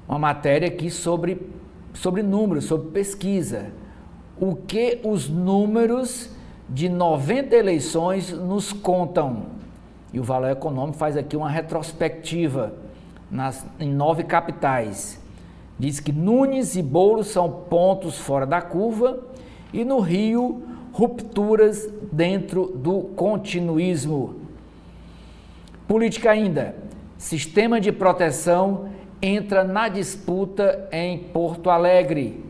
Uma matéria aqui sobre números, sobre pesquisa. O que os números de 90 eleições nos contam? E o Valor Econômico faz aqui uma retrospectiva em 9 capitais. Diz que Nunes e Boulos são pontos fora da curva e no Rio, rupturas dentro do continuismo. Política ainda. Sistema de proteção entra na disputa em Porto Alegre.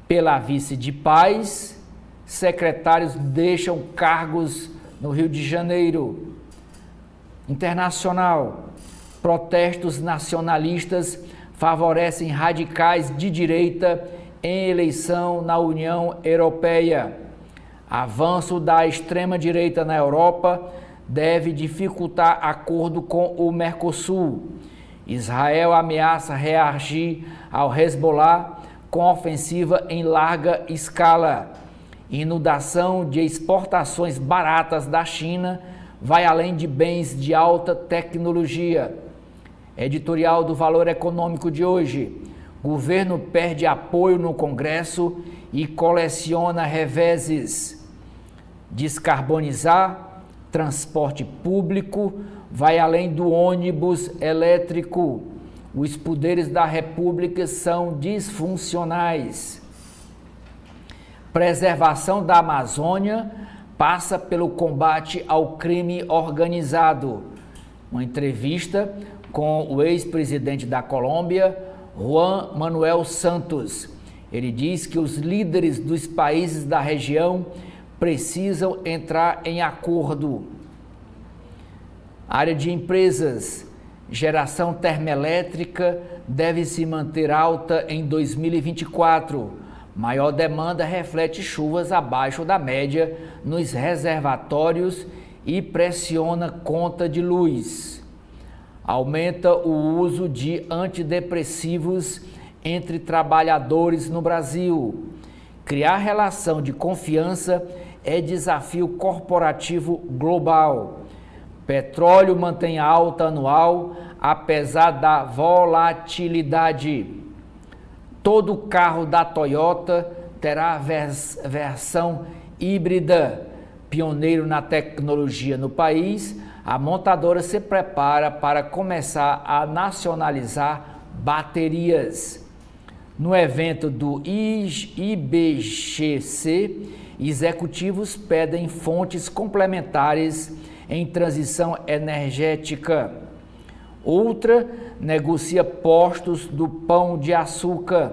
Pela vice de paz, secretários deixam cargos no Rio de Janeiro. Internacional. Protestos nacionalistas favorecem radicais de direita em eleição na União Europeia. Avanço da extrema-direita na Europa deve dificultar acordo com o Mercosul. Israel ameaça reagir ao Hezbollah com ofensiva em larga escala. Inundação de exportações baratas da China vai além de bens de alta tecnologia. Editorial do Valor Econômico de hoje. Governo perde apoio no Congresso e coleciona reveses. Descarbonizar, transporte público, vai além do ônibus elétrico. Os poderes da República são disfuncionais. Preservação da Amazônia passa pelo combate ao crime organizado. Uma entrevista com o ex-presidente da Colômbia, Juan Manuel Santos. Ele diz que os líderes dos países da região precisam entrar em acordo. Área de empresas. Geração termoelétrica deve se manter alta em 2024. Maior demanda reflete chuvas abaixo da média nos reservatórios e pressiona conta de luz. Aumenta o uso de antidepressivos entre trabalhadores no Brasil. Criar relação de confiança é desafio corporativo global. Petróleo mantém alta anual, apesar da volatilidade. Todo carro da Toyota terá versão híbrida. Pioneiro na tecnologia no país, a montadora se prepara para começar a nacionalizar baterias. No evento do IBGC, executivos pedem fontes complementares em transição energética. Outra negocia postos do Pão de Açúcar.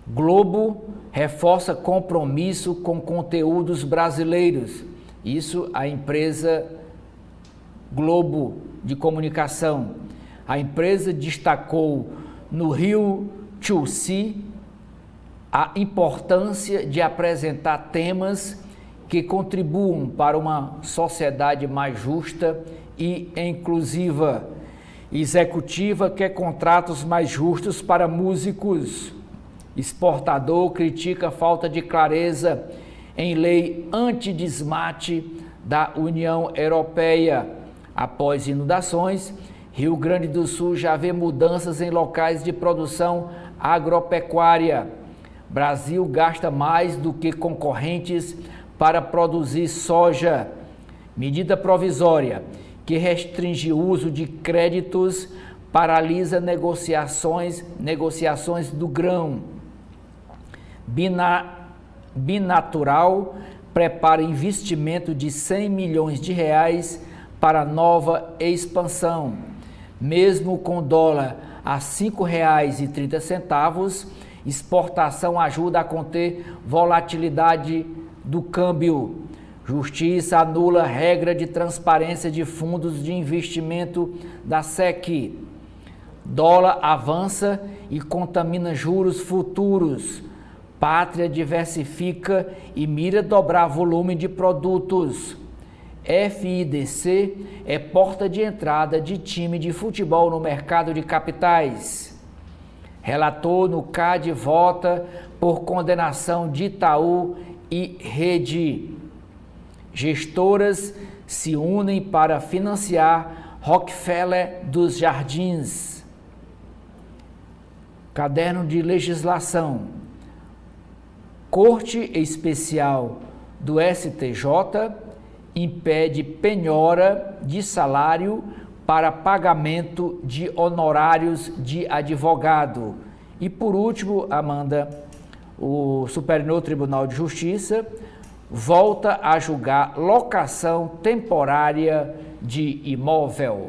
Globo reforça compromisso com conteúdos brasileiros. Isso a empresa Globo de Comunicação. A empresa destacou no Rio to See a importância de apresentar temas que contribuam para uma sociedade mais justa e inclusiva. Executiva quer contratos mais justos para músicos. Exportador critica a falta de clareza em lei antidesmate da União Europeia. Após inundações, Rio Grande do Sul já vê mudanças em locais de produção agropecuária. Brasil gasta mais do que concorrentes para produzir soja. Medida provisória que restringe o uso de créditos paralisa negociações do grão. Binatural prepara investimento de 100 milhões de reais para nova expansão. Mesmo com dólar a R$ 5,30, exportação ajuda a conter volatilidade do câmbio. Justiça anula regra de transparência de fundos de investimento da SEC. Dólar avança e contamina juros futuros. Pátria diversifica e mira dobrar volume de produtos. FIDC é porta de entrada de time de futebol no mercado de capitais. Relator no CAD vota por condenação de Itaú e Rede. Gestoras se unem para financiar Rockefeller dos Jardins. Caderno de legislação. Corte Especial do STJ impede penhora de salário para pagamento de honorários de advogado. E por último, Amanda, o Superior Tribunal de Justiça volta a julgar locação temporária de imóvel.